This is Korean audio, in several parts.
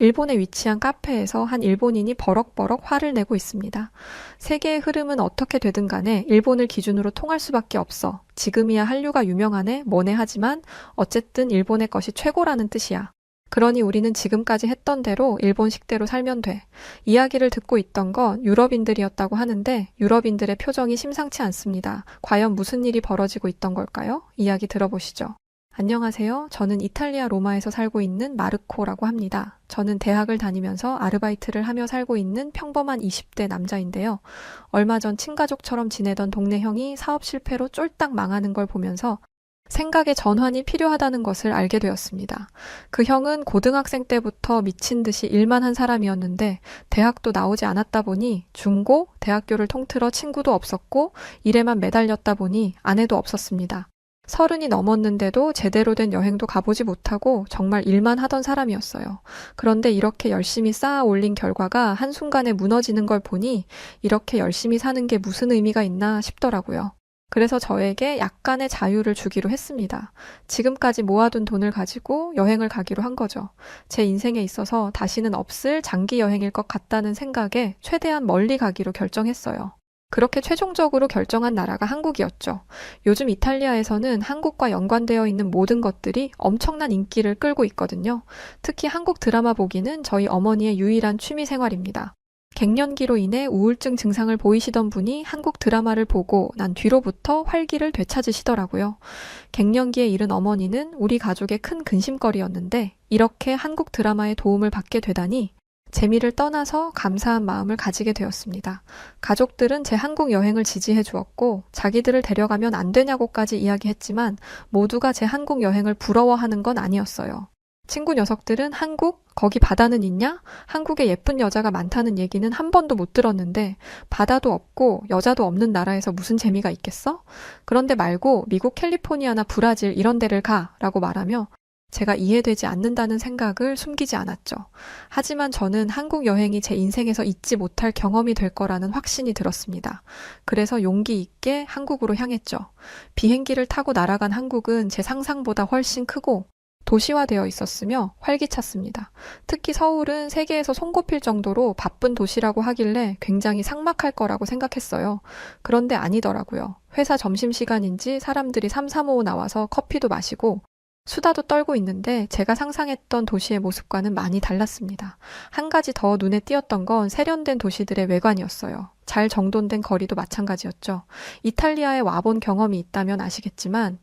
일본에 위치한 카페에서 한 일본인이 버럭버럭 화를 내고 있습니다. 세계의 흐름은 어떻게 되든 간에 일본을 기준으로 통할 수밖에 없어. 지금이야 한류가 유명하네, 뭐네 하지만 어쨌든 일본의 것이 최고라는 뜻이야. 그러니 우리는 지금까지 했던 대로 일본식대로 살면 돼. 이야기를 듣고 있던 건 유럽인들이었다고 하는데 유럽인들의 표정이 심상치 않습니다. 과연 무슨 일이 벌어지고 있던 걸까요? 이야기 들어보시죠. 안녕하세요. 저는 이탈리아 로마에서 살고 있는 마르코라고 합니다. 저는 대학을 다니면서 아르바이트를 하며 살고 있는 평범한 20대 남자인데요. 얼마 전 친가족처럼 지내던 동네 형이 사업 실패로 쫄딱 망하는 걸 보면서 생각의 전환이 필요하다는 것을 알게 되었습니다. 그 형은 고등학생 때부터 미친 듯이 일만 한 사람이었는데 대학도 나오지 않았다 보니 중고, 대학교를 통틀어 친구도 없었고 일에만 매달렸다 보니 아내도 없었습니다. 30이 넘었는데도 제대로 된 여행도 가보지 못하고 정말 일만 하던 사람이었어요. 그런데 이렇게 열심히 쌓아 올린 결과가 한순간에 무너지는 걸 보니 이렇게 열심히 사는 게 무슨 의미가 있나 싶더라고요. 그래서 저에게 약간의 자유를 주기로 했습니다. 지금까지 모아둔 돈을 가지고 여행을 가기로 한 거죠. 제 인생에 있어서 다시는 없을 장기 여행일 것 같다는 생각에 최대한 멀리 가기로 결정했어요. 그렇게 최종적으로 결정한 나라가 한국이었죠. 요즘 이탈리아에서는 한국과 연관되어 있는 모든 것들이 엄청난 인기를 끌고 있거든요. 특히 한국 드라마 보기는 저희 어머니의 유일한 취미 생활입니다. 갱년기로 인해 우울증 증상을 보이시던 분이 한국 드라마를 보고 난 뒤로부터 활기를 되찾으시더라고요. 갱년기에 이른 어머니는 우리 가족의 큰 근심거리였는데 이렇게 한국 드라마의 도움을 받게 되다니 재미를 떠나서 감사한 마음을 가지게 되었습니다. 가족들은 제 한국 여행을 지지해 주었고 자기들을 데려가면 안 되냐고까지 이야기했지만 모두가 제 한국 여행을 부러워하는 건 아니었어요. 친구 녀석들은 한국? 거기 바다는 있냐? 한국에 예쁜 여자가 많다는 얘기는 한 번도 못 들었는데 바다도 없고 여자도 없는 나라에서 무슨 재미가 있겠어? 그런데 말고 미국 캘리포니아나 브라질 이런 데를 가 라고 말하며 제가 이해되지 않는다는 생각을 숨기지 않았죠. 하지만 저는 한국 여행이 제 인생에서 잊지 못할 경험이 될 거라는 확신이 들었습니다. 그래서 용기 있게 한국으로 향했죠. 비행기를 타고 날아간 한국은 제 상상보다 훨씬 크고 도시화되어 있었으며 활기찼습니다. 특히 서울은 세계에서 손꼽힐 정도로 바쁜 도시라고 하길래 굉장히 삭막할 거라고 생각했어요. 그런데 아니더라고요. 회사 점심시간인지 사람들이 삼삼오오 나와서 커피도 마시고 수다도 떨고 있는데 제가 상상했던 도시의 모습과는 많이 달랐습니다. 한 가지 더 눈에 띄었던 건 세련된 도시들의 외관이었어요. 잘 정돈된 거리도 마찬가지였죠. 이탈리아에 와본 경험이 있다면 아시겠지만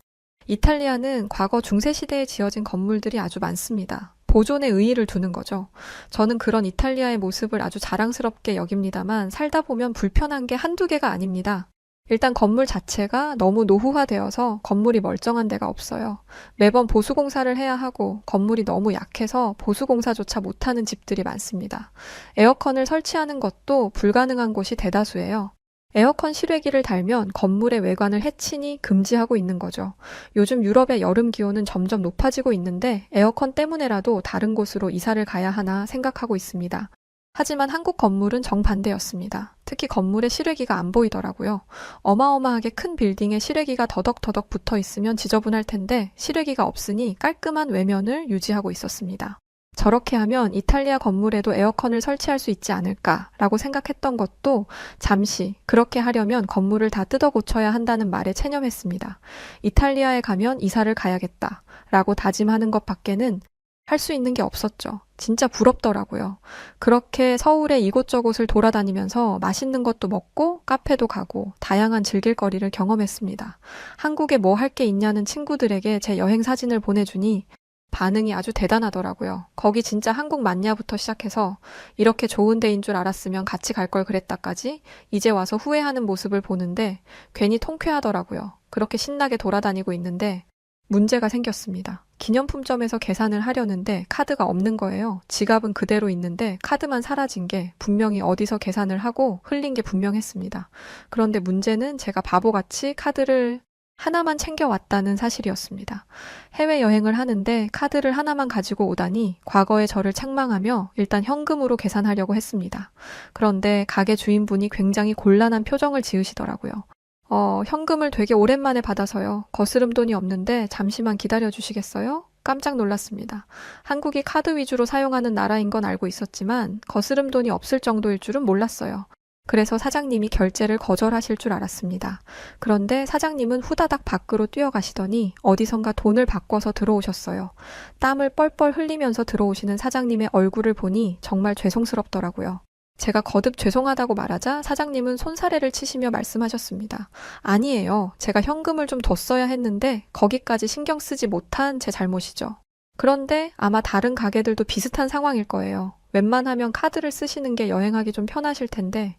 이탈리아는 과거 중세시대에 지어진 건물들이 아주 많습니다. 보존에 의의를 두는 거죠. 저는 그런 이탈리아의 모습을 아주 자랑스럽게 여깁니다만 살다 보면 불편한 게 한두 개가 아닙니다. 일단 건물 자체가 너무 노후화되어서 건물이 멀쩡한 데가 없어요. 매번 보수공사를 해야 하고 건물이 너무 약해서 보수공사조차 못하는 집들이 많습니다. 에어컨을 설치하는 것도 불가능한 곳이 대다수예요. 에어컨 실외기를 달면 건물의 외관을 해치니 금지하고 있는 거죠. 요즘 유럽의 여름 기온은 점점 높아지고 있는데 에어컨 때문에라도 다른 곳으로 이사를 가야 하나 생각하고 있습니다. 하지만 한국 건물은 정반대였습니다. 특히 건물에 실외기가 안 보이더라고요. 어마어마하게 큰 빌딩에 실외기가 더덕더덕 붙어 있으면 지저분할 텐데 실외기가 없으니 깔끔한 외면을 유지하고 있었습니다. 저렇게 하면 이탈리아 건물에도 에어컨을 설치할 수 있지 않을까라고 생각했던 것도 잠시 그렇게 하려면 건물을 다 뜯어 고쳐야 한다는 말에 체념했습니다. 이탈리아에 가면 이사를 가야겠다라고 다짐하는 것밖에는 할 수 있는 게 없었죠. 진짜 부럽더라고요. 그렇게 서울의 이곳저곳을 돌아다니면서 맛있는 것도 먹고 카페도 가고 다양한 즐길 거리를 경험했습니다. 한국에 뭐 할 게 있냐는 친구들에게 제 여행 사진을 보내주니 반응이 아주 대단하더라고요. 거기 진짜 한국 맞냐부터 시작해서 이렇게 좋은 데인 줄 알았으면 같이 갈 걸 그랬다까지 이제 와서 후회하는 모습을 보는데 괜히 통쾌하더라고요. 그렇게 신나게 돌아다니고 있는데 문제가 생겼습니다. 기념품점에서 계산을 하려는데 카드가 없는 거예요. 지갑은 그대로 있는데 카드만 사라진 게 분명히 어디서 계산을 하고 흘린 게 분명했습니다. 그런데 문제는 제가 바보같이 카드를 하나만 챙겨왔다는 사실이었습니다. 해외여행을 하는데 카드를 하나만 가지고 오다니 과거의 저를 책망하며 일단 현금으로 계산하려고 했습니다. 그런데 가게 주인분이 굉장히 곤란한 표정을 지으시더라고요. 현금을 되게 오랜만에 받아서요. 거스름 돈이 없는데 잠시만 기다려 주시겠어요? 깜짝 놀랐습니다. 한국이 카드 위주로 사용하는 나라인 건 알고 있었지만 거스름 돈이 없을 정도일 줄은 몰랐어요. 그래서 사장님이 결제를 거절하실 줄 알았습니다. 그런데 사장님은 후다닥 밖으로 뛰어가시더니 어디선가 돈을 바꿔서 들어오셨어요. 땀을 뻘뻘 흘리면서 들어오시는 사장님의 얼굴을 보니 정말 죄송스럽더라고요. 제가 거듭 죄송하다고 말하자 사장님은 손사래를 치시며 말씀하셨습니다. 아니에요. 제가 현금을 좀 뒀어야 했는데 거기까지 신경 쓰지 못한 제 잘못이죠. 그런데 아마 다른 가게들도 비슷한 상황일 거예요. 웬만하면 카드를 쓰시는 게 여행하기 좀 편하실 텐데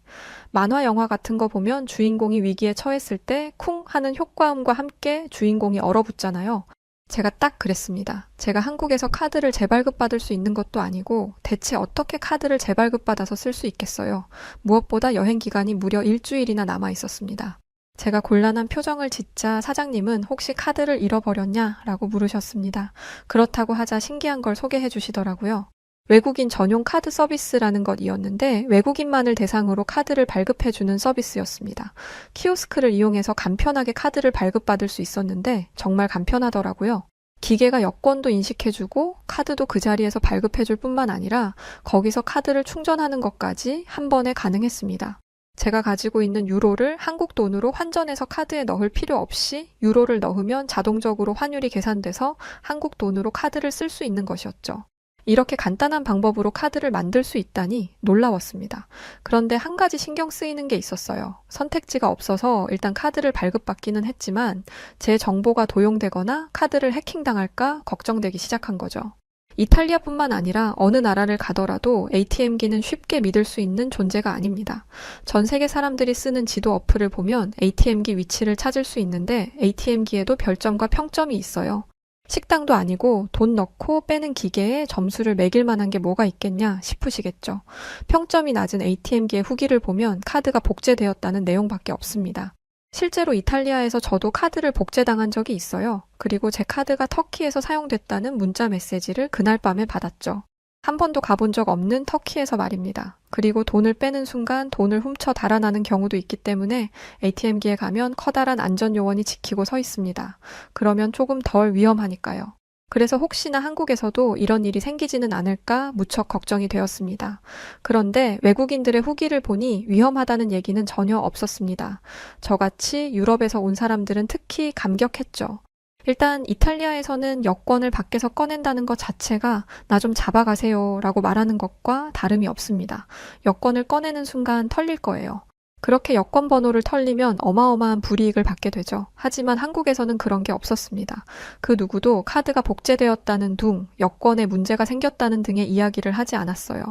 만화 영화 같은 거 보면 주인공이 위기에 처했을 때 쿵 하는 효과음과 함께 주인공이 얼어붙잖아요. 제가 딱 그랬습니다. 제가 한국에서 카드를 재발급받을 수 있는 것도 아니고 대체 어떻게 카드를 재발급받아서 쓸 수 있겠어요. 무엇보다 여행 기간이 무려 일주일이나 남아 있었습니다. 제가 곤란한 표정을 짓자 사장님은 혹시 카드를 잃어버렸냐? 라고 물으셨습니다. 그렇다고 하자 신기한 걸 소개해 주시더라고요. 외국인 전용 카드 서비스라는 것이었는데 외국인만을 대상으로 카드를 발급해주는 서비스였습니다. 키오스크를 이용해서 간편하게 카드를 발급받을 수 있었는데 정말 간편하더라고요. 기계가 여권도 인식해주고 카드도 그 자리에서 발급해줄 뿐만 아니라 거기서 카드를 충전하는 것까지 한 번에 가능했습니다. 제가 가지고 있는 유로를 한국 돈으로 환전해서 카드에 넣을 필요 없이 유로를 넣으면 자동적으로 환율이 계산돼서 한국 돈으로 카드를 쓸 수 있는 것이었죠. 이렇게 간단한 방법으로 카드를 만들 수 있다니 놀라웠습니다. 그런데 한 가지 신경 쓰이는 게 있었어요. 선택지가 없어서 일단 카드를 발급받기는 했지만 제 정보가 도용되거나 카드를 해킹당할까 걱정되기 시작한 거죠. 이탈리아뿐만 아니라 어느 나라를 가더라도 ATM기는 쉽게 믿을 수 있는 존재가 아닙니다. 전 세계 사람들이 쓰는 지도 어플을 보면 ATM기 위치를 찾을 수 있는데 ATM기에도 별점과 평점이 있어요. 식당도 아니고 돈 넣고 빼는 기계에 점수를 매길 만한 게 뭐가 있겠냐 싶으시겠죠. 평점이 낮은 ATM기의 후기를 보면 카드가 복제되었다는 내용밖에 없습니다. 실제로 이탈리아에서 저도 카드를 복제당한 적이 있어요. 그리고 제 카드가 터키에서 사용됐다는 문자 메시지를 그날 밤에 받았죠. 한 번도 가본 적 없는 터키에서 말입니다. 그리고 돈을 빼는 순간 돈을 훔쳐 달아나는 경우도 있기 때문에 ATM기에 가면 커다란 안전요원이 지키고 서 있습니다. 그러면 조금 덜 위험하니까요. 그래서 혹시나 한국에서도 이런 일이 생기지는 않을까 무척 걱정이 되었습니다. 그런데 외국인들의 후기를 보니 위험하다는 얘기는 전혀 없었습니다. 저같이 유럽에서 온 사람들은 특히 감격했죠. 일단 이탈리아에서는 여권을 밖에서 꺼낸다는 것 자체가 나 좀 잡아가세요 라고 말하는 것과 다름이 없습니다. 여권을 꺼내는 순간 털릴 거예요. 그렇게 여권 번호를 털리면 어마어마한 불이익을 받게 되죠. 하지만 한국에서는 그런 게 없었습니다. 그 누구도 카드가 복제되었다는 둥, 여권에 문제가 생겼다는 등의 이야기를 하지 않았어요.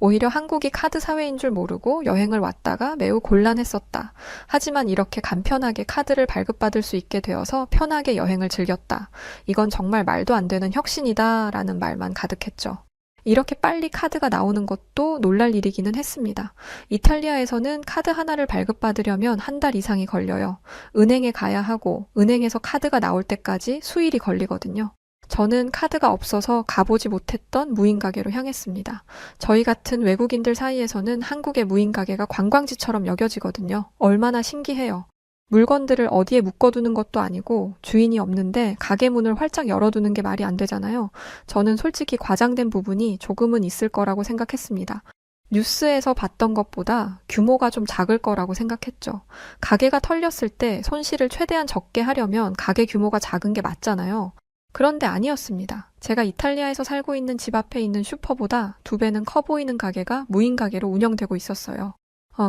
오히려 한국이 카드 사회인 줄 모르고 여행을 왔다가 매우 곤란했었다. 하지만 이렇게 간편하게 카드를 발급받을 수 있게 되어서 편하게 여행을 즐겼다. 이건 정말 말도 안 되는 혁신이다 라는 말만 가득했죠. 이렇게 빨리 카드가 나오는 것도 놀랄 일이기는 했습니다. 이탈리아에서는 카드 하나를 발급받으려면 한 달 이상이 걸려요. 은행에 가야 하고 은행에서 카드가 나올 때까지 수일이 걸리거든요. 저는 카드가 없어서 가보지 못했던 무인가게로 향했습니다. 저희 같은 외국인들 사이에서는 한국의 무인가게가 관광지처럼 여겨지거든요. 얼마나 신기해요. 물건들을 어디에 묶어두는 것도 아니고 주인이 없는데 가게 문을 활짝 열어두는 게 말이 안 되잖아요. 저는 솔직히 과장된 부분이 조금은 있을 거라고 생각했습니다. 뉴스에서 봤던 것보다 규모가 좀 작을 거라고 생각했죠. 가게가 털렸을 때 손실을 최대한 적게 하려면 가게 규모가 작은 게 맞잖아요. 그런데 아니었습니다. 제가 이탈리아에서 살고 있는 집 앞에 있는 슈퍼보다 2배는 커 보이는 가게가 무인 가게로 운영되고 있었어요.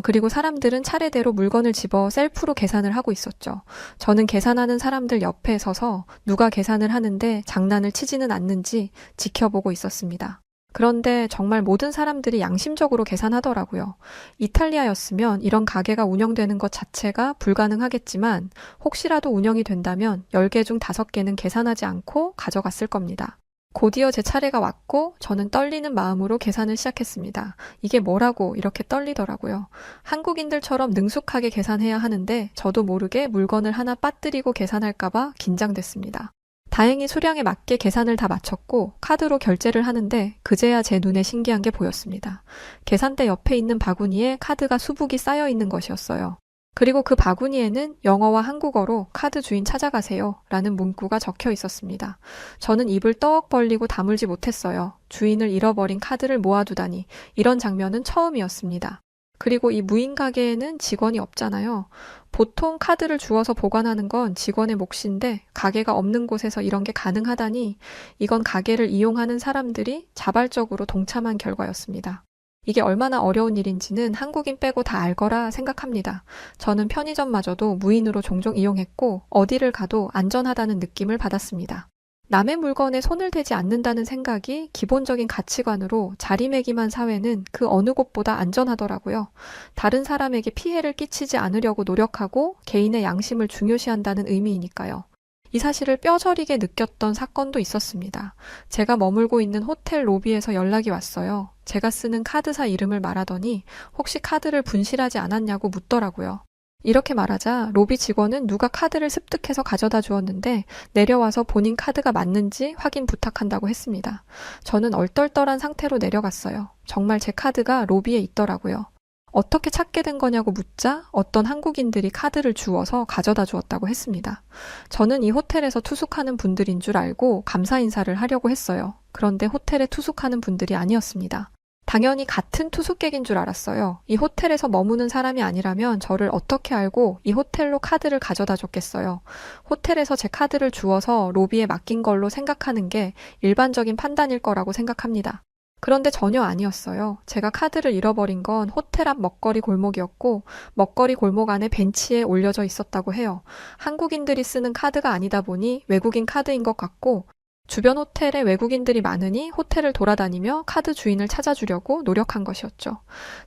그리고 사람들은 차례대로 물건을 집어 셀프로 계산을 하고 있었죠. 저는 계산하는 사람들 옆에 서서 누가 계산을 하는데 장난을 치지는 않는지 지켜보고 있었습니다. 그런데 정말 모든 사람들이 양심적으로 계산하더라고요. 이탈리아였으면 이런 가게가 운영되는 것 자체가 불가능하겠지만 혹시라도 운영이 된다면 10개 중 5개는 계산하지 않고 가져갔을 겁니다. 곧이어 제 차례가 왔고 저는 떨리는 마음으로 계산을 시작했습니다. 이게 뭐라고 이렇게 떨리더라고요. 한국인들처럼 능숙하게 계산해야 하는데 저도 모르게 물건을 하나 빠뜨리고 계산할까봐 긴장됐습니다. 다행히 수량에 맞게 계산을 다 마쳤고 카드로 결제를 하는데 그제야 제 눈에 신기한 게 보였습니다. 계산대 옆에 있는 바구니에 카드가 수북이 쌓여 있는 것이었어요. 그리고 그 바구니에는 영어와 한국어로 카드 주인 찾아가세요 라는 문구가 적혀 있었습니다. 저는 입을 떡 벌리고 다물지 못했어요. 주인을 잃어버린 카드를 모아두다니 이런 장면은 처음이었습니다. 그리고 이 무인 가게에는 직원이 없잖아요. 보통 카드를 주워서 보관하는 건 직원의 몫인데 가게가 없는 곳에서 이런 게 가능하다니 이건 가게를 이용하는 사람들이 자발적으로 동참한 결과였습니다. 이게 얼마나 어려운 일인지는 한국인 빼고 다 알 거라 생각합니다. 저는 편의점마저도 무인으로 종종 이용했고 어디를 가도 안전하다는 느낌을 받았습니다. 남의 물건에 손을 대지 않는다는 생각이 기본적인 가치관으로 자리매김한 사회는 그 어느 곳보다 안전하더라고요. 다른 사람에게 피해를 끼치지 않으려고 노력하고 개인의 양심을 중요시한다는 의미이니까요. 이 사실을 뼈저리게 느꼈던 사건도 있었습니다. 제가 머물고 있는 호텔 로비에서 연락이 왔어요. 제가 쓰는 카드사 이름을 말하더니 혹시 카드를 분실하지 않았냐고 묻더라고요. 이렇게 말하자 로비 직원은 누가 카드를 습득해서 가져다 주었는데 내려와서 본인 카드가 맞는지 확인 부탁한다고 했습니다. 저는 얼떨떨한 상태로 내려갔어요. 정말 제 카드가 로비에 있더라고요. 어떻게 찾게 된 거냐고 묻자 어떤 한국인들이 카드를 주워서 가져다 주었다고 했습니다. 저는 이 호텔에서 투숙하는 분들인 줄 알고 감사 인사를 하려고 했어요. 그런데 호텔에 투숙하는 분들이 아니었습니다. 당연히 같은 투숙객인 줄 알았어요. 이 호텔에서 머무는 사람이 아니라면 저를 어떻게 알고 이 호텔로 카드를 가져다 줬겠어요. 호텔에서 제 카드를 주워서 로비에 맡긴 걸로 생각하는 게 일반적인 판단일 거라고 생각합니다. 그런데 전혀 아니었어요. 제가 카드를 잃어버린 건 호텔 앞 먹거리 골목이었고 먹거리 골목 안에 벤치에 올려져 있었다고 해요. 한국인들이 쓰는 카드가 아니다 보니 외국인 카드인 것 같고 주변 호텔에 외국인들이 많으니 호텔을 돌아다니며 카드 주인을 찾아주려고 노력한 것이었죠.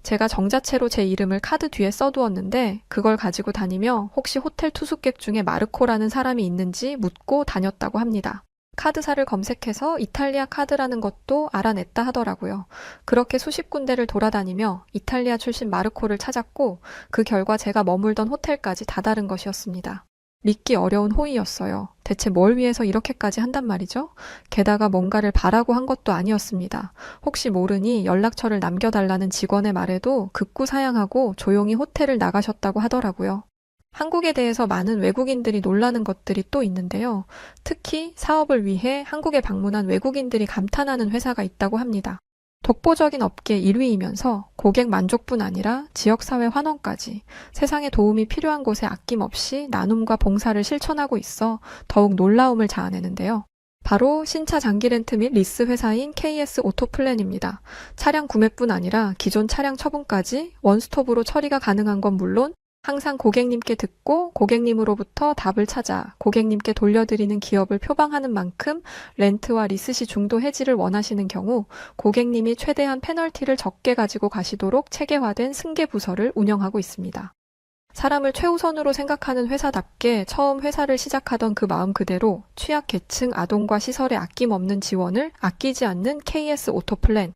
제가 정자채로 제 이름을 카드 뒤에 써두었는데 그걸 가지고 다니며 혹시 호텔 투숙객 중에 마르코라는 사람이 있는지 묻고 다녔다고 합니다. 카드사를 검색해서 이탈리아 카드라는 것도 알아냈다 하더라고요. 그렇게 수십 군데를 돌아다니며 이탈리아 출신 마르코를 찾았고 그 결과 제가 머물던 호텔까지 다다른 것이었습니다. 믿기 어려운 호의였어요. 대체 뭘 위해서 이렇게까지 한단 말이죠? 게다가 뭔가를 바라고 한 것도 아니었습니다. 혹시 모르니 연락처를 남겨달라는 직원의 말에도 극구 사양하고 조용히 호텔을 나가셨다고 하더라고요. 한국에 대해서 많은 외국인들이 놀라는 것들이 또 있는데요. 특히 사업을 위해 한국에 방문한 외국인들이 감탄하는 회사가 있다고 합니다. 독보적인 업계 1위이면서 고객 만족뿐 아니라 지역사회 환원까지 세상에 도움이 필요한 곳에 아낌없이 나눔과 봉사를 실천하고 있어 더욱 놀라움을 자아내는데요. 바로 신차 장기 렌트 및 리스 회사인 KS 오토플랜입니다. 차량 구매뿐 아니라 기존 차량 처분까지 원스톱으로 처리가 가능한 건 물론 항상 고객님께 듣고 고객님으로부터 답을 찾아 고객님께 돌려드리는 기업을 표방하는 만큼 렌트와 리스 시 중도 해지를 원하시는 경우 고객님이 최대한 페널티를 적게 가지고 가시도록 체계화된 승계 부서를 운영하고 있습니다. 사람을 최우선으로 생각하는 회사답게 처음 회사를 시작하던 그 마음 그대로 취약계층 아동과 시설에 아낌없는 지원을 아끼지 않는 KS 오토플랜.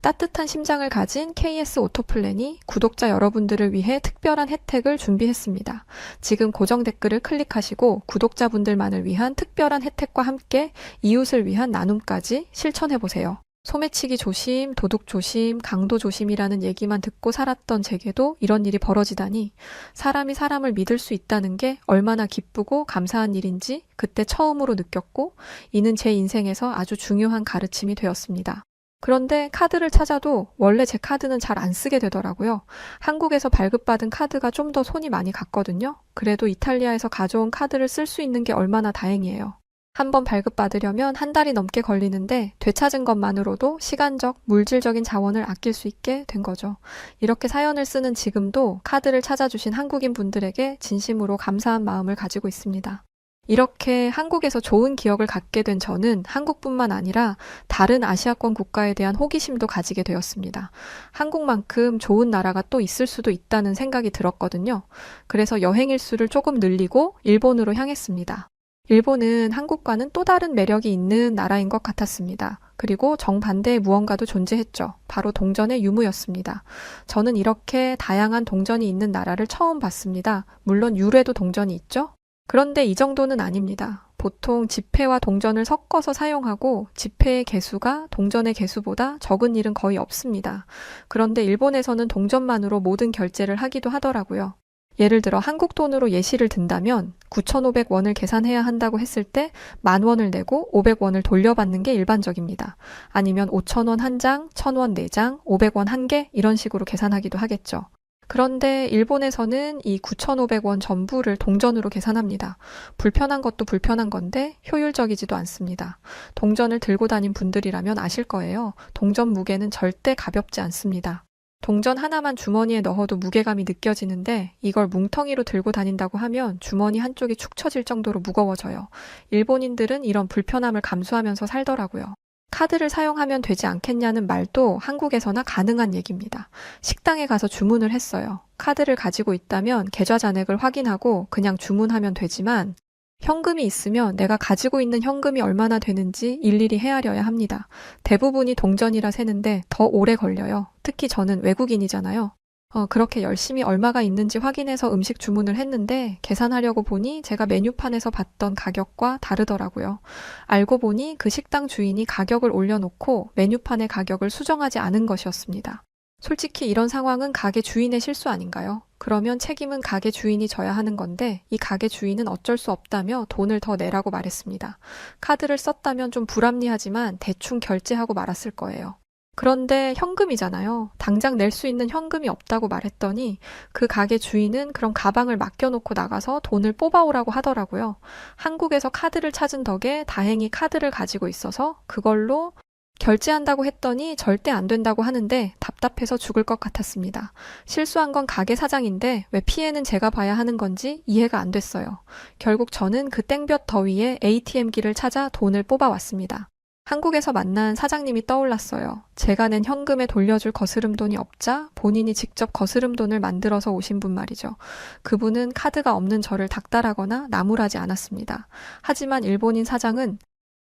따뜻한 심장을 가진 KS 오토플랜이 구독자 여러분들을 위해 특별한 혜택을 준비했습니다. 지금 고정 댓글을 클릭하시고 구독자분들만을 위한 특별한 혜택과 함께 이웃을 위한 나눔까지 실천해보세요. 소매치기 조심, 도둑 조심, 강도 조심이라는 얘기만 듣고 살았던 제게도 이런 일이 벌어지다니 사람이 사람을 믿을 수 있다는 게 얼마나 기쁘고 감사한 일인지 그때 처음으로 느꼈고 이는 제 인생에서 아주 중요한 가르침이 되었습니다. 그런데 카드를 찾아도 원래 제 카드는 잘 안 쓰게 되더라고요. 한국에서 발급받은 카드가 좀 더 손이 많이 갔거든요. 그래도 이탈리아에서 가져온 카드를 쓸 수 있는 게 얼마나 다행이에요. 한번 발급받으려면 한 달이 넘게 걸리는데 되찾은 것만으로도 시간적, 물질적인 자원을 아낄 수 있게 된 거죠. 이렇게 사연을 쓰는 지금도 카드를 찾아주신 한국인 분들에게 진심으로 감사한 마음을 가지고 있습니다. 이렇게 한국에서 좋은 기억을 갖게 된 저는 한국뿐만 아니라 다른 아시아권 국가에 대한 호기심도 가지게 되었습니다. 한국만큼 좋은 나라가 또 있을 수도 있다는 생각이 들었거든요. 그래서 여행 일수를 조금 늘리고 일본으로 향했습니다. 일본은 한국과는 또 다른 매력이 있는 나라인 것 같았습니다. 그리고 정반대의 무언가도 존재했죠. 바로 동전의 유무였습니다. 저는 이렇게 다양한 동전이 있는 나라를 처음 봤습니다. 물론 유래도 동전이 있죠. 그런데 이 정도는 아닙니다. 보통 지폐와 동전을 섞어서 사용하고 지폐의 개수가 동전의 개수보다 적은 일은 거의 없습니다. 그런데 일본에서는 동전만으로 모든 결제를 하기도 하더라고요. 예를 들어 한국 돈으로 예시를 든다면 9,500원을 계산해야 한다고 했을 때 10,000원을 내고 500원을 돌려받는 게 일반적입니다. 아니면 5,000원 한 장, 1,000원 4장, 500원 한 개 이런 식으로 계산하기도 하겠죠. 그런데 일본에서는 이 9,500원 전부를 동전으로 계산합니다. 불편한 것도 불편한 건데 효율적이지도 않습니다. 동전을 들고 다닌 분들이라면 아실 거예요. 동전 무게는 절대 가볍지 않습니다. 동전 하나만 주머니에 넣어도 무게감이 느껴지는데 이걸 뭉텅이로 들고 다닌다고 하면 주머니 한쪽이 축 처질 정도로 무거워져요. 일본인들은 이런 불편함을 감수하면서 살더라고요. 카드를 사용하면 되지 않겠냐는 말도 한국에서나 가능한 얘기입니다. 식당에 가서 주문을 했어요. 카드를 가지고 있다면 계좌 잔액을 확인하고 그냥 주문하면 되지만 현금이 있으면 내가 가지고 있는 현금이 얼마나 되는지 일일이 헤아려야 합니다. 대부분이 동전이라 세는데 더 오래 걸려요. 특히 저는 외국인이잖아요. 그렇게 열심히 얼마가 있는지 확인해서 음식 주문을 했는데 계산하려고 보니 제가 메뉴판에서 봤던 가격과 다르더라고요. 알고 보니 그 식당 주인이 가격을 올려놓고 메뉴판의 가격을 수정하지 않은 것이었습니다. 솔직히 이런 상황은 가게 주인의 실수 아닌가요? 그러면 책임은 가게 주인이 져야 하는 건데 이 가게 주인은 어쩔 수 없다며 돈을 더 내라고 말했습니다. 카드를 썼다면 좀 불합리하지만 대충 결제하고 말았을 거예요. 그런데 현금이잖아요. 당장 낼 수 있는 현금이 없다고 말했더니 그 가게 주인은 그럼 가방을 맡겨놓고 나가서 돈을 뽑아오라고 하더라고요. 한국에서 카드를 찾은 덕에 다행히 카드를 가지고 있어서 그걸로 결제한다고 했더니 절대 안 된다고 하는데 답답해서 죽을 것 같았습니다. 실수한 건 가게 사장인데 왜 피해는 제가 봐야 하는 건지 이해가 안 됐어요. 결국 저는 그 땡볕 더위에 ATM기를 찾아 돈을 뽑아왔습니다. 한국에서 만난 사장님이 떠올랐어요. 제가 낸 현금에 돌려줄 거스름돈이 없자 본인이 직접 거스름돈을 만들어서 오신 분 말이죠. 그분은 카드가 없는 저를 닥달하거나 나무라지 않았습니다. 하지만 일본인 사장은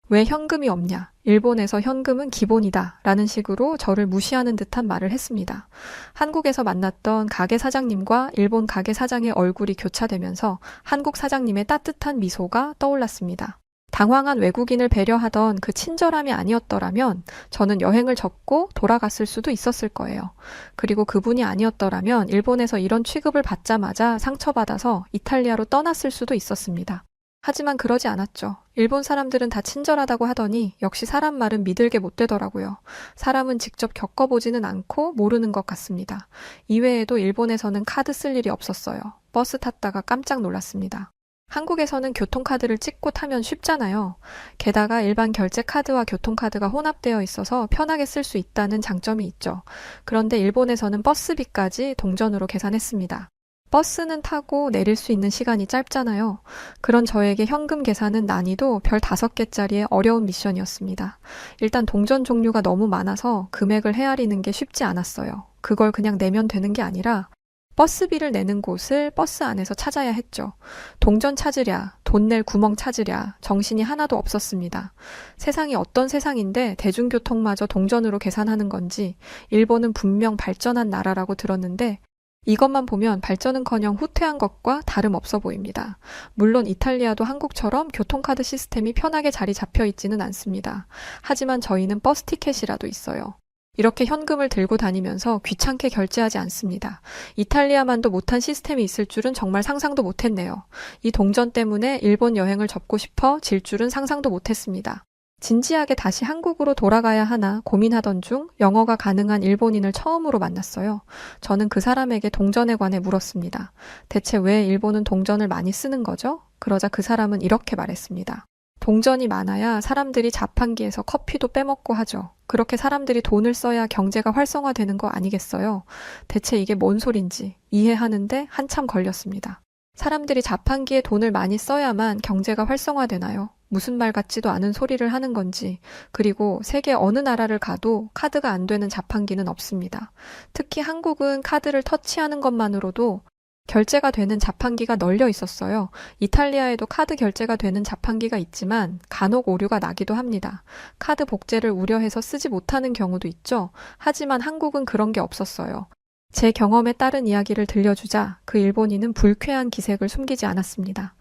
왜 현금이 없냐? 일본에서 현금은 기본이다. 라는 식으로 저를 무시하는 듯한 말을 했습니다. 한국에서 만났던 가게 사장님과 일본 가게 사장의 얼굴이 교차되면서 한국 사장님의 따뜻한 미소가 떠올랐습니다. 당황한 외국인을 배려하던 그 친절함이 아니었더라면 저는 여행을 접고 돌아갔을 수도 있었을 거예요. 그리고 그분이 아니었더라면 일본에서 이런 취급을 받자마자 상처받아서 이탈리아로 떠났을 수도 있었습니다. 하지만 그러지 않았죠. 일본 사람들은 다 친절하다고 하더니 역시 사람 말은 믿을게 못 되더라고요. 사람은 직접 겪어보지는 않고 모르는 것 같습니다. 이외에도 일본에서는 카드 쓸 일이 없었어요. 버스 탔다가 깜짝 놀랐습니다. 한국에서는 교통카드를 찍고 타면 쉽잖아요. 게다가 일반 결제 카드와 교통카드가 혼합되어 있어서 편하게 쓸 수 있다는 장점이 있죠. 그런데 일본에서는 버스비까지 동전으로 계산했습니다. 버스는 타고 내릴 수 있는 시간이 짧잖아요. 그런 저에게 현금 계산은 난이도 별 5개짜리의 어려운 미션이었습니다. 일단 동전 종류가 너무 많아서 금액을 헤아리는 게 쉽지 않았어요. 그걸 그냥 내면 되는 게 아니라 버스비를 내는 곳을 버스 안에서 찾아야 했죠. 동전 찾으랴, 돈 낼 구멍 찾으랴, 정신이 하나도 없었습니다. 세상이 어떤 세상인데 대중교통마저 동전으로 계산하는 건지 일본은 분명 발전한 나라라고 들었는데 이것만 보면 발전은커녕 후퇴한 것과 다름없어 보입니다. 물론 이탈리아도 한국처럼 교통카드 시스템이 편하게 자리 잡혀 있지는 않습니다. 하지만 저희는 버스 티켓이라도 있어요. 이렇게 현금을 들고 다니면서 귀찮게 결제하지 않습니다. 이탈리아만도 못한 시스템이 있을 줄은 정말 상상도 못했네요. 이 동전 때문에 일본 여행을 접고 싶어 질 줄은 상상도 못했습니다. 진지하게 다시 한국으로 돌아가야 하나 고민하던 중 영어가 가능한 일본인을 처음으로 만났어요. 저는 그 사람에게 동전에 관해 물었습니다. 대체 왜 일본은 동전을 많이 쓰는 거죠? 그러자 그 사람은 이렇게 말했습니다. 동전이 많아야 사람들이 자판기에서 커피도 빼먹고 하죠. 그렇게 사람들이 돈을 써야 경제가 활성화되는 거 아니겠어요? 대체 이게 뭔 소린지 이해하는데 한참 걸렸습니다. 사람들이 자판기에 돈을 많이 써야만 경제가 활성화되나요? 무슨 말 같지도 않은 소리를 하는 건지, 그리고 세계 어느 나라를 가도 카드가 안 되는 자판기는 없습니다. 특히 한국은 카드를 터치하는 것만으로도 결제가 되는 자판기가 널려 있었어요. 이탈리아에도 카드 결제가 되는 자판기가 있지만 간혹 오류가 나기도 합니다. 카드 복제를 우려해서 쓰지 못하는 경우도 있죠. 하지만 한국은 그런 게 없었어요. 제 경험에 따른 이야기를 들려주자 그 일본인은 불쾌한 기색을 숨기지 않았습니다.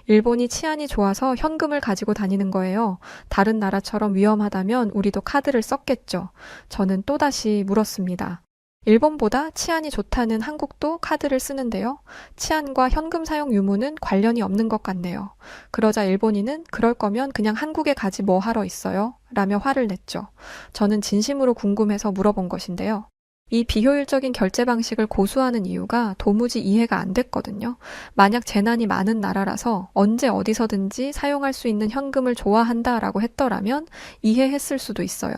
일본이 치안이 좋아서 현금을 가지고 다니는 거예요. 다른 나라처럼 위험하다면 우리도 카드를 썼겠죠. 저는 또다시 물었습니다. 일본보다 치안이 좋다는 한국도 카드를 쓰는데요. 치안과 현금 사용 유무는 관련이 없는 것 같네요. 그러자 일본인은 그럴 거면 그냥 한국에 가지 뭐 하러 있어요? 라며 화를 냈죠. 저는 진심으로 궁금해서 물어본 것인데요. 이 비효율적인 결제 방식을 고수하는 이유가 도무지 이해가 안 됐거든요. 만약 재난이 많은 나라라서 언제 어디서든지 사용할 수 있는 현금을 좋아한다라고 했더라면 이해했을 수도 있어요.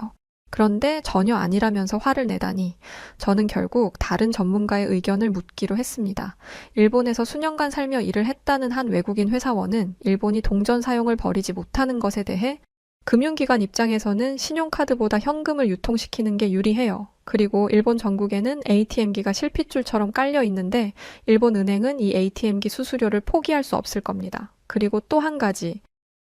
그런데 전혀 아니라면서 화를 내다니 저는 결국 다른 전문가의 의견을 묻기로 했습니다. 일본에서 수년간 살며 일을 했다는 한 외국인 회사원은 일본이 동전 사용을 버리지 못하는 것에 대해 금융기관 입장에서는 신용카드보다 현금을 유통시키는 게 유리해요. 그리고 일본 전국에는 ATM기가 실핏줄처럼 깔려 있는데 일본 은행은 이 ATM기 수수료를 포기할 수 없을 겁니다. 그리고 또 한 가지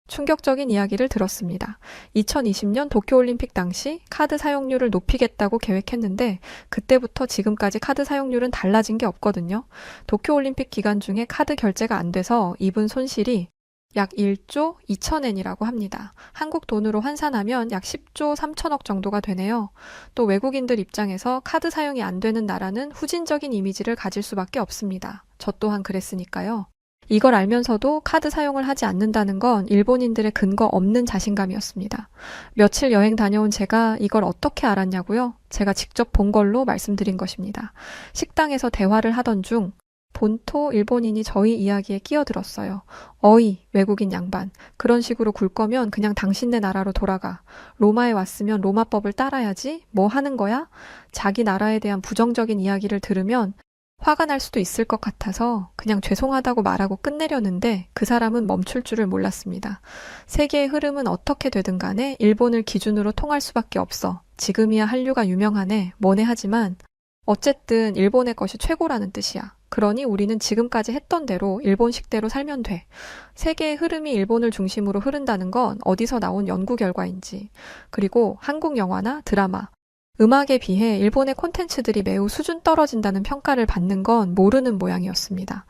충격적인 이야기를 들었습니다. 2020년 도쿄올림픽 당시 카드 사용률을 높이겠다고 계획했는데 그때부터 지금까지 카드 사용률은 달라진 게 없거든요. 도쿄올림픽 기간 중에 카드 결제가 안 돼서 입은 손실이 약 1조 2천엔이라고 합니다. 한국 돈으로 환산하면 약 10조 3천억 정도가 되네요. 또 외국인들 입장에서 카드 사용이 안 되는 나라는 후진적인 이미지를 가질 수밖에 없습니다. 저 또한 그랬으니까요. 이걸 알면서도 카드 사용을 하지 않는다는 건 일본인들의 근거 없는 자신감이었습니다. 며칠 여행 다녀온 제가 이걸 어떻게 알았냐고요? 제가 직접 본 걸로 말씀드린 것입니다. 식당에서 대화를 하던 중 본토 일본인이 저희 이야기에 끼어들었어요. 어이, 외국인 양반. 그런 식으로 굴 거면 그냥 당신네 나라로 돌아가. 로마에 왔으면 로마법을 따라야지. 뭐 하는 거야? 자기 나라에 대한 부정적인 이야기를 들으면 화가 날 수도 있을 것 같아서 그냥 죄송하다고 말하고 끝내려는데 그 사람은 멈출 줄을 몰랐습니다. 세계의 흐름은 어떻게 되든 간에 일본을 기준으로 통할 수밖에 없어. 지금이야 한류가 유명하네. 뭐네 하지만 어쨌든 일본의 것이 최고라는 뜻이야. 그러니 우리는 지금까지 했던 대로 일본식대로 살면 돼. 세계의 흐름이 일본을 중심으로 흐른다는 건 어디서 나온 연구 결과인지. 그리고 한국 영화나 드라마, 음악에 비해 일본의 콘텐츠들이 매우 수준 떨어진다는 평가를 받는 건 모르는 모양이었습니다.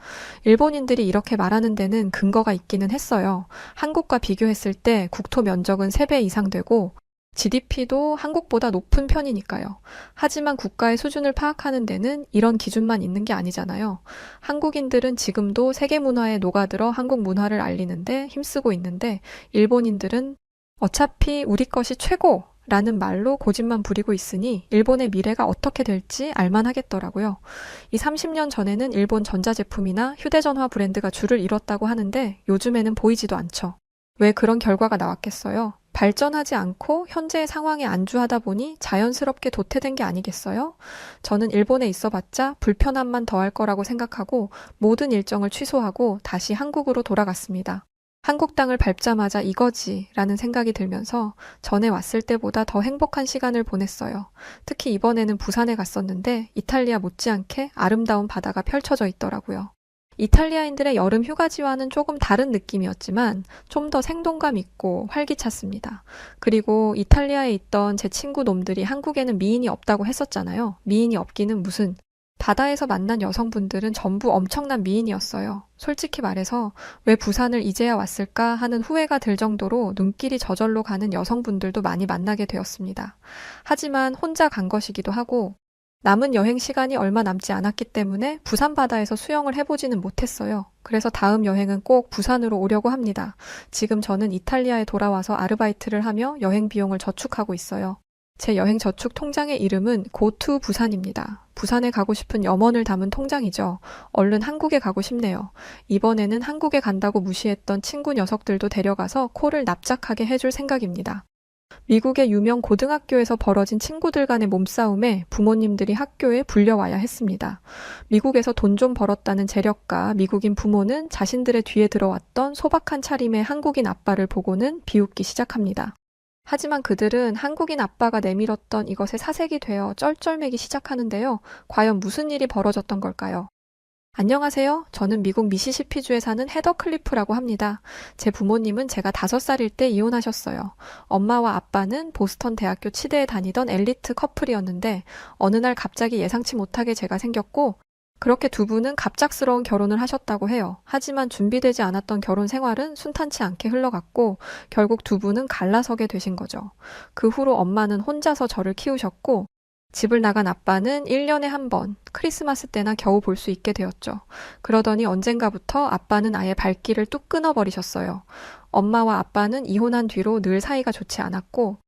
일본인들이 이렇게 말하는 데는 근거가 있기는 했어요. 한국과 비교했을 때 국토 면적은 3배 이상 되고 GDP도 한국보다 높은 편이니까요. 하지만 국가의 수준을 파악하는 데는 이런 기준만 있는 게 아니잖아요. 한국인들은 지금도 세계 문화에 녹아들어 한국 문화를 알리는데 힘쓰고 있는데 일본인들은 어차피 우리 것이 최고! 라는 말로 고집만 부리고 있으니 일본의 미래가 어떻게 될지 알만하겠더라고요. 이 30년 전에는 일본 전자제품이나 휴대전화 브랜드가 줄을 이뤘다고 하는데 요즘에는 보이지도 않죠. 왜 그런 결과가 나왔겠어요? 발전하지 않고 현재의 상황에 안주하다 보니 자연스럽게 도태된 게 아니겠어요? 저는 일본에 있어봤자 불편함만 더할 거라고 생각하고 모든 일정을 취소하고 다시 한국으로 돌아갔습니다. 한국 땅을 밟자마자 이거지 라는 생각이 들면서 전에 왔을 때보다 더 행복한 시간을 보냈어요. 특히 이번에는 부산에 갔었는데 이탈리아 못지않게 아름다운 바다가 펼쳐져 있더라고요. 이탈리아인들의 여름 휴가지와는 조금 다른 느낌이었지만 좀 더 생동감 있고 활기찼습니다. 그리고 이탈리아에 있던 제 친구 놈들이 한국에는 미인이 없다고 했었잖아요. 미인이 없기는 무슨. 바다에서 만난 여성분들은 전부 엄청난 미인이었어요. 솔직히 말해서 왜 부산을 이제야 왔을까 하는 후회가 들 정도로 눈길이 저절로 가는 여성분들도 많이 만나게 되었습니다. 하지만 혼자 간 것이기도 하고 남은 여행 시간이 얼마 남지 않았기 때문에 부산 바다에서 수영을 해보지는 못했어요. 그래서 다음 여행은 꼭 부산으로 오려고 합니다. 지금 저는 이탈리아에 돌아와서 아르바이트를 하며 여행 비용을 저축하고 있어요. 제 여행 저축 통장의 이름은 고투 부산입니다. 부산에 가고 싶은 염원을 담은 통장이죠. 얼른 한국에 가고 싶네요. 이번에는 한국에 간다고 무시했던 친구 녀석들도 데려가서 코를 납작하게 해줄 생각입니다. 미국의 유명 고등학교에서 벌어진 친구들 간의 몸싸움에 부모님들이 학교에 불려와야 했습니다. 미국에서 돈 좀 벌었다는 재력가 미국인 부모는 자신들의 뒤에 들어왔던 소박한 차림의 한국인 아빠를 보고는 비웃기 시작합니다. 하지만 그들은 한국인 아빠가 내밀었던 이것에 사색이 되어 쩔쩔매기 시작하는데요. 과연 무슨 일이 벌어졌던 걸까요? 안녕하세요. 저는 미국 미시시피주에 사는 헤더 클리프라고 합니다. 제 부모님은 제가 5살일 때 이혼하셨어요. 엄마와 아빠는 보스턴 대학교 치대에 다니던 엘리트 커플이었는데 어느 날 갑자기 예상치 못하게 제가 생겼고 그렇게 두 분은 갑작스러운 결혼을 하셨다고 해요. 하지만 준비되지 않았던 결혼 생활은 순탄치 않게 흘러갔고 결국 두 분은 갈라서게 되신 거죠. 그 후로 엄마는 혼자서 저를 키우셨고 집을 나간 아빠는 1년에 한 번, 크리스마스 때나 겨우 볼 수 있게 되었죠. 그러더니 언젠가부터 아빠는 아예 발길을 뚝 끊어버리셨어요. 엄마와 아빠는 이혼한 뒤로 늘 사이가 좋지 않았고,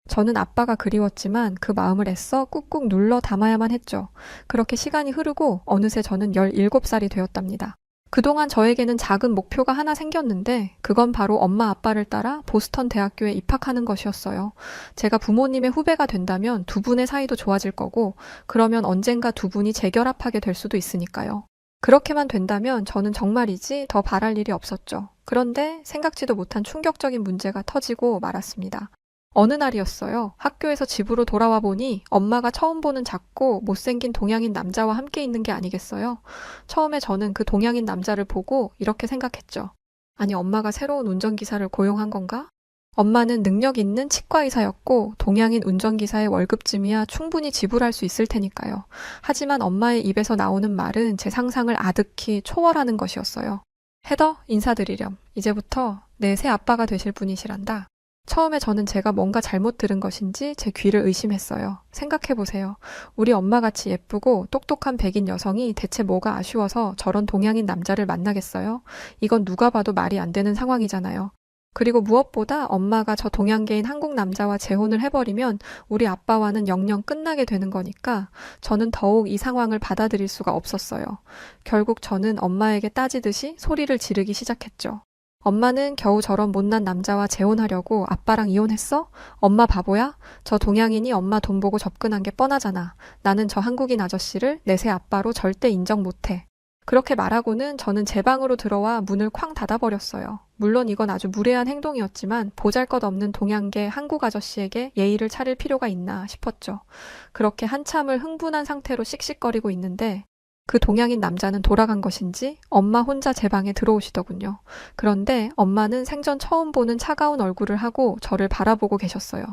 저는 아빠가 그리웠지만 그 마음을 애써 꾹꾹 눌러 담아야만 했죠. 그렇게 시간이 흐르고 어느새 저는 17살이 되었답니다. 그동안 저에게는 작은 목표가 하나 생겼는데 그건 바로 엄마 아빠를 따라 보스턴 대학교에 입학하는 것이었어요. 제가 부모님의 후배가 된다면 두 분의 사이도 좋아질 거고 그러면 언젠가 두 분이 재결합하게 될 수도 있으니까요. 그렇게만 된다면 저는 정말이지 더 바랄 일이 없었죠. 그런데 생각지도 못한 충격적인 문제가 터지고 말았습니다. 어느 날이었어요. 학교에서 집으로 돌아와 보니 엄마가 처음 보는 작고 못생긴 동양인 남자와 함께 있는 게 아니겠어요? 처음에 저는 그 동양인 남자를 보고 이렇게 생각했죠. 아니, 엄마가 새로운 운전기사를 고용한 건가? 엄마는 능력 있는 치과의사였고 동양인 운전기사의 월급쯤이야 충분히 지불할 수 있을 테니까요. 하지만 엄마의 입에서 나오는 말은 제 상상을 아득히 초월하는 것이었어요. 헤더, 인사드리렴. 이제부터 내 새 아빠가 되실 분이시란다. 처음에 저는 제가 뭔가 잘못 들은 것인지 제 귀를 의심했어요. 생각해보세요. 우리 엄마같이 예쁘고 똑똑한 백인 여성이 대체 뭐가 아쉬워서 저런 동양인 남자를 만나겠어요? 이건 누가 봐도 말이 안 되는 상황이잖아요. 그리고 무엇보다 엄마가 저 동양계인 한국 남자와 재혼을 해버리면 우리 아빠와는 영영 끝나게 되는 거니까 저는 더욱 이 상황을 받아들일 수가 없었어요. 결국 저는 엄마에게 따지듯이 소리를 지르기 시작했죠. 엄마는 겨우 저런 못난 남자와 재혼하려고 아빠랑 이혼했어? 엄마 바보야? 저 동양인이 엄마 돈 보고 접근한 게 뻔하잖아. 나는 저 한국인 아저씨를 내 새 아빠로 절대 인정 못해. 그렇게 말하고는 저는 제 방으로 들어와 문을 쾅 닫아버렸어요. 물론 이건 아주 무례한 행동이었지만 보잘것없는 동양계 한국 아저씨에게 예의를 차릴 필요가 있나 싶었죠. 그렇게 한참을 흥분한 상태로 씩씩거리고 있는데 그 동양인 남자는 돌아간 것인지 엄마 혼자 제 방에 들어오시더군요. 그런데 엄마는 생전 처음 보는 차가운 얼굴을 하고 저를 바라보고 계셨어요.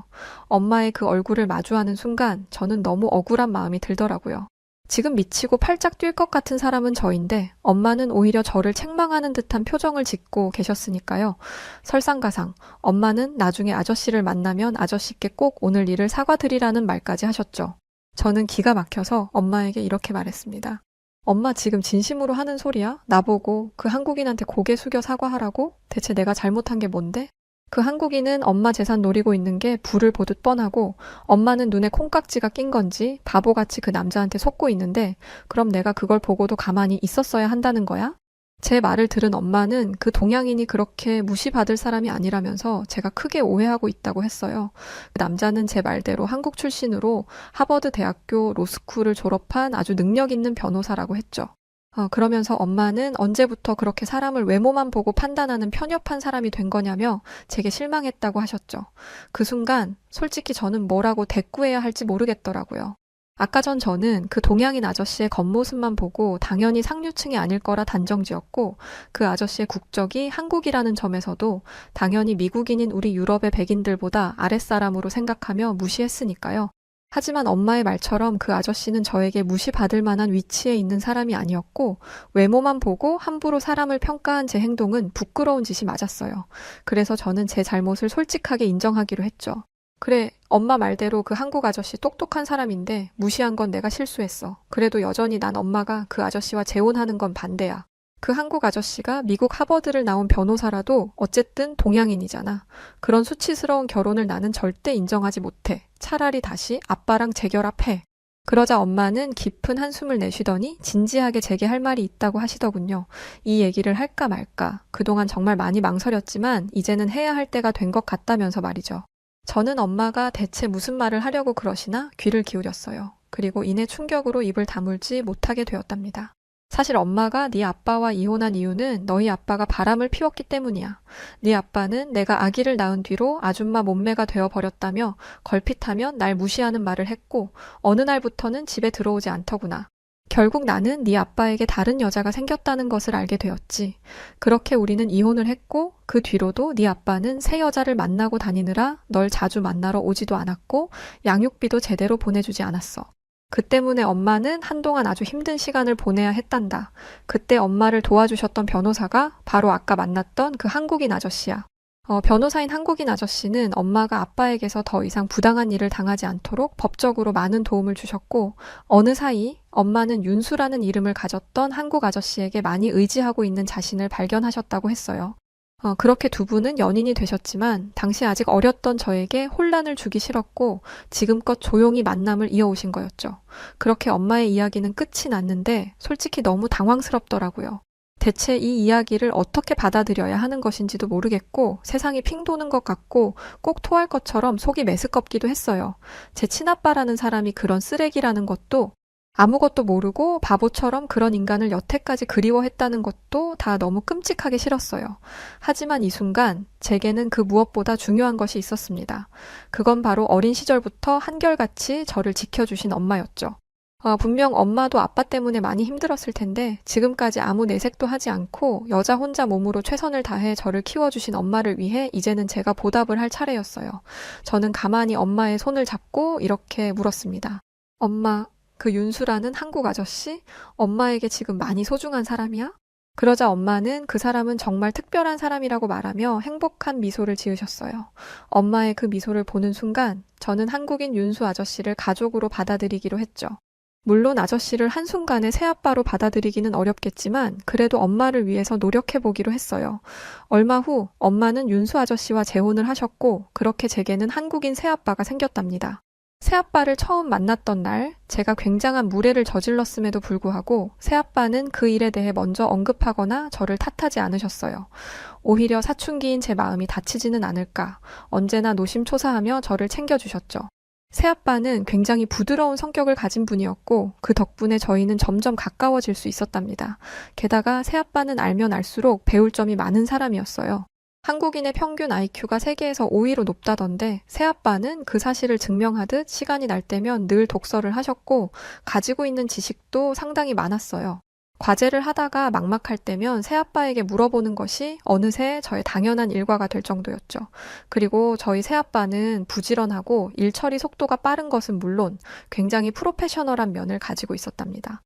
엄마의 그 얼굴을 마주하는 순간 저는 너무 억울한 마음이 들더라고요. 지금 미치고 팔짝 뛸 것 같은 사람은 저인데 엄마는 오히려 저를 책망하는 듯한 표정을 짓고 계셨으니까요. 설상가상 엄마는 나중에 아저씨를 만나면 아저씨께 꼭 오늘 일을 사과드리라는 말까지 하셨죠. 저는 기가 막혀서 엄마에게 이렇게 말했습니다. 엄마 지금 진심으로 하는 소리야? 나보고 그 한국인한테 고개 숙여 사과하라고? 대체 내가 잘못한 게 뭔데? 그 한국인은 엄마 재산 노리고 있는 게 불을 보듯 뻔하고 엄마는 눈에 콩깍지가 낀 건지 바보같이 그 남자한테 속고 있는데 그럼 내가 그걸 보고도 가만히 있었어야 한다는 거야? 제 말을 들은 엄마는 그 동양인이 그렇게 무시받을 사람이 아니라면서 제가 크게 오해하고 있다고 했어요. 그 남자는 제 말대로 한국 출신으로 하버드 대학교 로스쿨을 졸업한 아주 능력 있는 변호사라고 했죠. 그러면서 엄마는 언제부터 그렇게 사람을 외모만 보고 판단하는 편협한 사람이 된 거냐며 제게 실망했다고 하셨죠. 그 순간 솔직히 저는 뭐라고 대꾸해야 할지 모르겠더라고요. 아까 전 저는 그 동양인 아저씨의 겉모습만 보고 당연히 상류층이 아닐 거라 단정지었고 그 아저씨의 국적이 한국이라는 점에서도 당연히 미국인인 우리 유럽의 백인들보다 아랫사람으로 생각하며 무시했으니까요. 하지만 엄마의 말처럼 그 아저씨는 저에게 무시받을 만한 위치에 있는 사람이 아니었고 외모만 보고 함부로 사람을 평가한 제 행동은 부끄러운 짓이 맞았어요. 그래서 저는 제 잘못을 솔직하게 인정하기로 했죠. 그래, 엄마 말대로 그 한국 아저씨 똑똑한 사람인데 무시한 건 내가 실수했어. 그래도 여전히 난 엄마가 그 아저씨와 재혼하는 건 반대야. 그 한국 아저씨가 미국 하버드를 나온 변호사라도 어쨌든 동양인이잖아. 그런 수치스러운 결혼을 나는 절대 인정하지 못해. 차라리 다시 아빠랑 재결합해. 그러자 엄마는 깊은 한숨을 내쉬더니 진지하게 제게 할 말이 있다고 하시더군요. 이 얘기를 할까 말까. 그동안 정말 많이 망설였지만 이제는 해야 할 때가 된 것 같다면서 말이죠. 저는 엄마가 대체 무슨 말을 하려고 그러시나 귀를 기울였어요. 그리고 이내 충격으로 입을 다물지 못하게 되었답니다. 사실 엄마가 네 아빠와 이혼한 이유는 너희 아빠가 바람을 피웠기 때문이야. 네 아빠는 내가 아기를 낳은 뒤로 아줌마 몸매가 되어버렸다며 걸핏하면 날 무시하는 말을 했고 어느 날부터는 집에 들어오지 않더구나. 결국 나는 네 아빠에게 다른 여자가 생겼다는 것을 알게 되었지. 그렇게 우리는 이혼을 했고 그 뒤로도 네 아빠는 새 여자를 만나고 다니느라 널 자주 만나러 오지도 않았고 양육비도 제대로 보내주지 않았어. 그 때문에 엄마는 한동안 아주 힘든 시간을 보내야 했단다. 그때 엄마를 도와주셨던 변호사가 바로 아까 만났던 그 한국인 아저씨야. 변호사인 한국인 아저씨는 엄마가 아빠에게서 더 이상 부당한 일을 당하지 않도록 법적으로 많은 도움을 주셨고, 어느 사이 엄마는 윤수라는 이름을 가졌던 한국 아저씨에게 많이 의지하고 있는 자신을 발견하셨다고 했어요. 그렇게 두 분은 연인이 되셨지만 당시 아직 어렸던 저에게 혼란을 주기 싫었고 지금껏 조용히 만남을 이어오신 거였죠. 그렇게 엄마의 이야기는 끝이 났는데 솔직히 너무 당황스럽더라고요. 대체 이 이야기를 어떻게 받아들여야 하는 것인지도 모르겠고 세상이 핑 도는 것 같고 꼭 토할 것처럼 속이 메스껍기도 했어요. 제 친아빠라는 사람이 그런 쓰레기라는 것도, 아무것도 모르고 바보처럼 그런 인간을 여태까지 그리워했다는 것도 다 너무 끔찍하게 싫었어요. 하지만 이 순간 제게는 그 무엇보다 중요한 것이 있었습니다. 그건 바로 어린 시절부터 한결같이 저를 지켜주신 엄마였죠. 분명 엄마도 아빠 때문에 많이 힘들었을 텐데 지금까지 아무 내색도 하지 않고 여자 혼자 몸으로 최선을 다해 저를 키워주신 엄마를 위해 이제는 제가 보답을 할 차례였어요. 저는 가만히 엄마의 손을 잡고 이렇게 물었습니다. 엄마, 그 윤수라는 한국 아저씨? 엄마에게 지금 많이 소중한 사람이야? 그러자 엄마는 그 사람은 정말 특별한 사람이라고 말하며 행복한 미소를 지으셨어요. 엄마의 그 미소를 보는 순간 저는 한국인 윤수 아저씨를 가족으로 받아들이기로 했죠. 물론 아저씨를 한순간에 새아빠로 받아들이기는 어렵겠지만 그래도 엄마를 위해서 노력해보기로 했어요. 얼마 후 엄마는 윤수 아저씨와 재혼을 하셨고 그렇게 제게는 한국인 새아빠가 생겼답니다. 새아빠를 처음 만났던 날 제가 굉장한 무례를 저질렀음에도 불구하고 새아빠는 그 일에 대해 먼저 언급하거나 저를 탓하지 않으셨어요. 오히려 사춘기인 제 마음이 다치지는 않을까 언제나 노심초사하며 저를 챙겨주셨죠. 새아빠는 굉장히 부드러운 성격을 가진 분이었고 그 덕분에 저희는 점점 가까워질 수 있었답니다. 게다가 새아빠는 알면 알수록 배울 점이 많은 사람이었어요. 한국인의 평균 IQ가 세계에서 5위로 높다던데 새아빠는 그 사실을 증명하듯 시간이 날 때면 늘 독서를 하셨고 가지고 있는 지식도 상당히 많았어요. 과제를 하다가 막막할 때면 새아빠에게 물어보는 것이 어느새 저의 당연한 일과가 될 정도였죠. 그리고 저희 새아빠는 부지런하고 일 처리 속도가 빠른 것은 물론 굉장히 프로페셔널한 면을 가지고 있었답니다.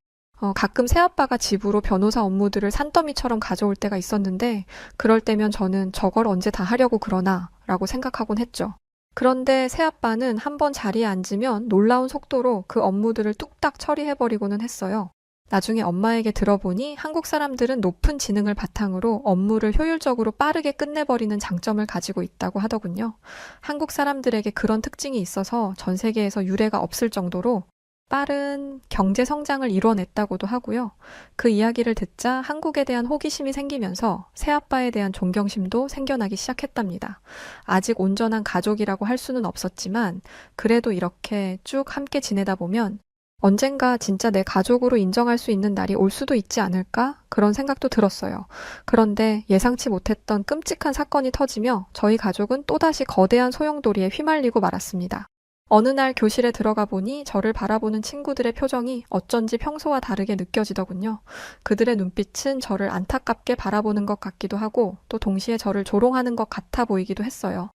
가끔 새아빠가 집으로 변호사 업무들을 산더미처럼 가져올 때가 있었는데 그럴 때면 저는 저걸 언제 다 하려고 그러나 라고 생각하곤 했죠. 그런데 새아빠는 한번 자리에 앉으면 놀라운 속도로 그 업무들을 뚝딱 처리해버리고는 했어요. 나중에 엄마에게 들어보니 한국 사람들은 높은 지능을 바탕으로 업무를 효율적으로 빠르게 끝내버리는 장점을 가지고 있다고 하더군요. 한국 사람들에게 그런 특징이 있어서 전 세계에서 유례가 없을 정도로 빠른 경제 성장을 이뤄냈다고도 하고요. 그 이야기를 듣자 한국에 대한 호기심이 생기면서 새아빠에 대한 존경심도 생겨나기 시작했답니다. 아직 온전한 가족이라고 할 수는 없었지만 그래도 이렇게 쭉 함께 지내다 보면 언젠가 진짜 내 가족으로 인정할 수 있는 날이 올 수도 있지 않을까? 그런 생각도 들었어요. 그런데 예상치 못했던 끔찍한 사건이 터지며 저희 가족은 또다시 거대한 소용돌이에 휘말리고 말았습니다. 어느 날 교실에 들어가 보니 저를 바라보는 친구들의 표정이 어쩐지 평소와 다르게 느껴지더군요. 그들의 눈빛은 저를 안타깝게 바라보는 것 같기도 하고 또 동시에 저를 조롱하는 것 같아 보이기도 했어요.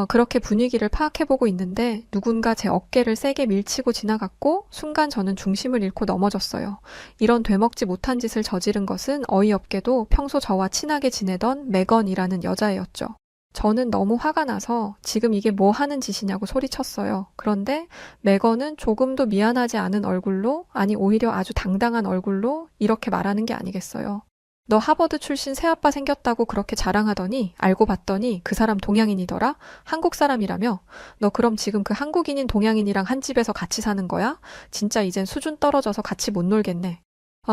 그렇게 분위기를 파악해보고 있는데 누군가 제 어깨를 세게 밀치고 지나갔고 순간 저는 중심을 잃고 넘어졌어요. 이런 되먹지 못한 짓을 저지른 것은 어이없게도 평소 저와 친하게 지내던 메건이라는 여자애였죠. 저는 너무 화가 나서 지금 이게 뭐 하는 짓이냐고 소리쳤어요. 그런데 메건은 조금도 미안하지 않은 얼굴로, 아니 오히려 아주 당당한 얼굴로 이렇게 말하는 게 아니겠어요. 너 하버드 출신 새아빠 생겼다고 그렇게 자랑하더니 알고 봤더니 그 사람 동양인이더라? 한국 사람이라며? 너 그럼 지금 그 한국인인 동양인이랑 한 집에서 같이 사는 거야? 진짜 이젠 수준 떨어져서 같이 못 놀겠네.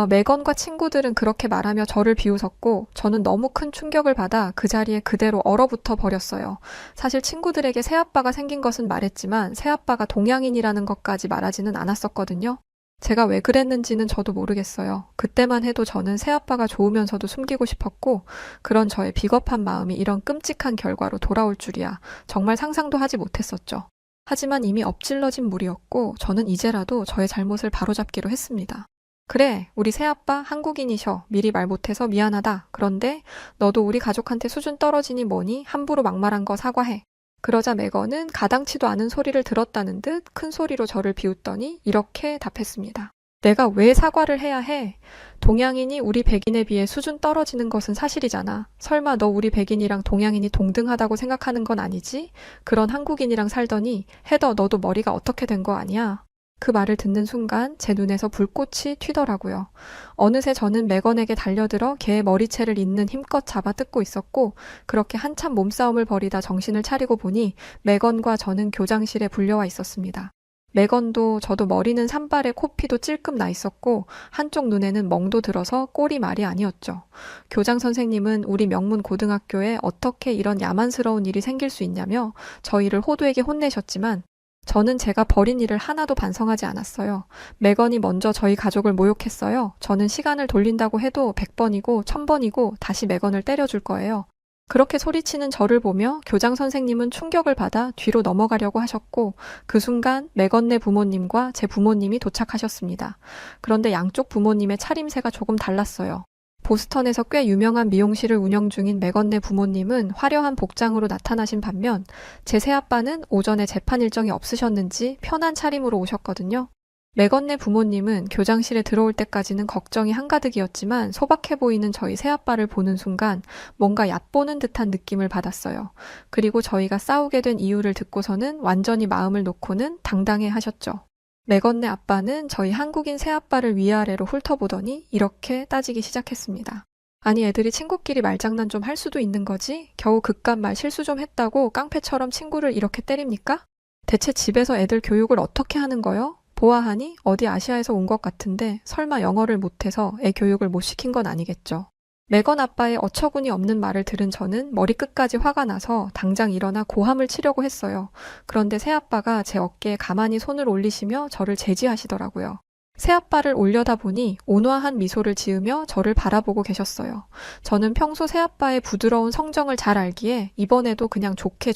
메건과 친구들은 그렇게 말하며 저를 비웃었고 저는 너무 큰 충격을 받아 그 자리에 그대로 얼어붙어 버렸어요. 사실 친구들에게 새아빠가 생긴 것은 말했지만 새아빠가 동양인이라는 것까지 말하지는 않았었거든요. 제가 왜 그랬는지는 저도 모르겠어요. 그때만 해도 저는 새아빠가 좋으면서도 숨기고 싶었고 그런 저의 비겁한 마음이 이런 끔찍한 결과로 돌아올 줄이야 정말 상상도 하지 못했었죠. 하지만 이미 엎질러진 물이었고 저는 이제라도 저의 잘못을 바로잡기로 했습니다. 그래, 우리 새아빠 한국인이셔. 미리 말 못해서 미안하다. 그런데 너도 우리 가족한테 수준 떨어지니 뭐니 함부로 막말한 거 사과해. 그러자 메건은 가당치도 않은 소리를 들었다는 듯 큰 소리로 저를 비웃더니 이렇게 답했습니다. 내가 왜 사과를 해야 해? 동양인이 우리 백인에 비해 수준 떨어지는 것은 사실이잖아. 설마 너 우리 백인이랑 동양인이 동등하다고 생각하는 건 아니지? 그런 한국인이랑 살더니 헤더 너도 머리가 어떻게 된 거 아니야? 그 말을 듣는 순간 제 눈에서 불꽃이 튀더라고요. 어느새 저는 맥건에게 달려들어 걔의 머리채를 잇는 힘껏 잡아 뜯고 있었고 그렇게 한참 몸싸움을 벌이다 정신을 차리고 보니 맥건과 저는 교장실에 불려와 있었습니다. 맥건도 저도 머리는 산발에 코피도 찔끔 나 있었고 한쪽 눈에는 멍도 들어서 꼴이 말이 아니었죠. 교장 선생님은 우리 명문 고등학교에 어떻게 이런 야만스러운 일이 생길 수 있냐며 저희를 호두에게 혼내셨지만 저는 제가 벌인 일을 하나도 반성하지 않았어요. 맥건이 먼저 저희 가족을 모욕했어요. 저는 시간을 돌린다고 해도 100번이고 1000번이고 다시 맥건을 때려줄 거예요. 그렇게 소리치는 저를 보며 교장 선생님은 충격을 받아 뒤로 넘어가려고 하셨고 그 순간 맥건네 부모님과 제 부모님이 도착하셨습니다. 그런데 양쪽 부모님의 차림새가 조금 달랐어요. 보스턴에서 꽤 유명한 미용실을 운영 중인 맥건네 부모님은 화려한 복장으로 나타나신 반면 제 새아빠는 오전에 재판 일정이 없으셨는지 편한 차림으로 오셨거든요. 맥건네 부모님은 교장실에 들어올 때까지는 걱정이 한가득이었지만 소박해 보이는 저희 새아빠를 보는 순간 뭔가 얕보는 듯한 느낌을 받았어요. 그리고 저희가 싸우게 된 이유를 듣고서는 완전히 마음을 놓고는 당당해 하셨죠. 맥건네 아빠는 저희 한국인 새아빠를 위아래로 훑어보더니 이렇게 따지기 시작했습니다. 아니 애들이 친구끼리 말장난 좀 할 수도 있는 거지? 겨우 그깟 말 실수 좀 했다고 깡패처럼 친구를 이렇게 때립니까? 대체 집에서 애들 교육을 어떻게 하는 거요? 보아하니 어디 아시아에서 온 것 같은데 설마 영어를 못해서 애 교육을 못 시킨 건 아니겠죠. 맥건 아빠의 어처구니 없는 말을 들은 저는 머리끝까지 화가 나서 당장 일어나 고함을 치려고 했어요. 그런데 새아빠가 제 어깨에 가만히 손을 올리시며 저를 제지하시더라고요. 새아빠를 올려다보니 온화한 미소를 지으며 저를 바라보고 계셨어요. 저는 평소 새아빠의 부드러운 성정을 잘 알기에 이번에도 그냥 좋게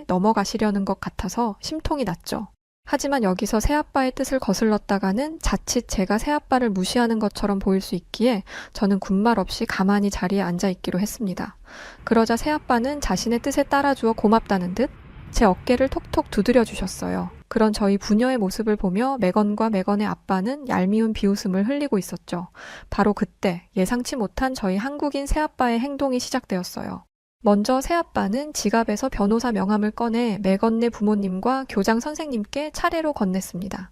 넘어가시려는 것 같아서 심통이 났죠. 하지만 여기서 새아빠의 뜻을 거슬렀다가는 자칫 제가 새아빠를 무시하는 것처럼 보일 수 있기에 저는 군말 없이 가만히 자리에 앉아있기로 했습니다. 그러자 새아빠는 자신의 뜻에 따라주어 고맙다는 듯 제 어깨를 톡톡 두드려 주셨어요. 그런 저희 부녀의 모습을 보며 맥건과 맥건의 아빠는 얄미운 비웃음을 흘리고 있었죠. 바로 그때 예상치 못한 저희 한국인 새아빠의 행동이 시작되었어요. 먼저 새아빠는 지갑에서 변호사 명함을 꺼내 맥건네 부모님과 교장 선생님께 차례로 건넸습니다.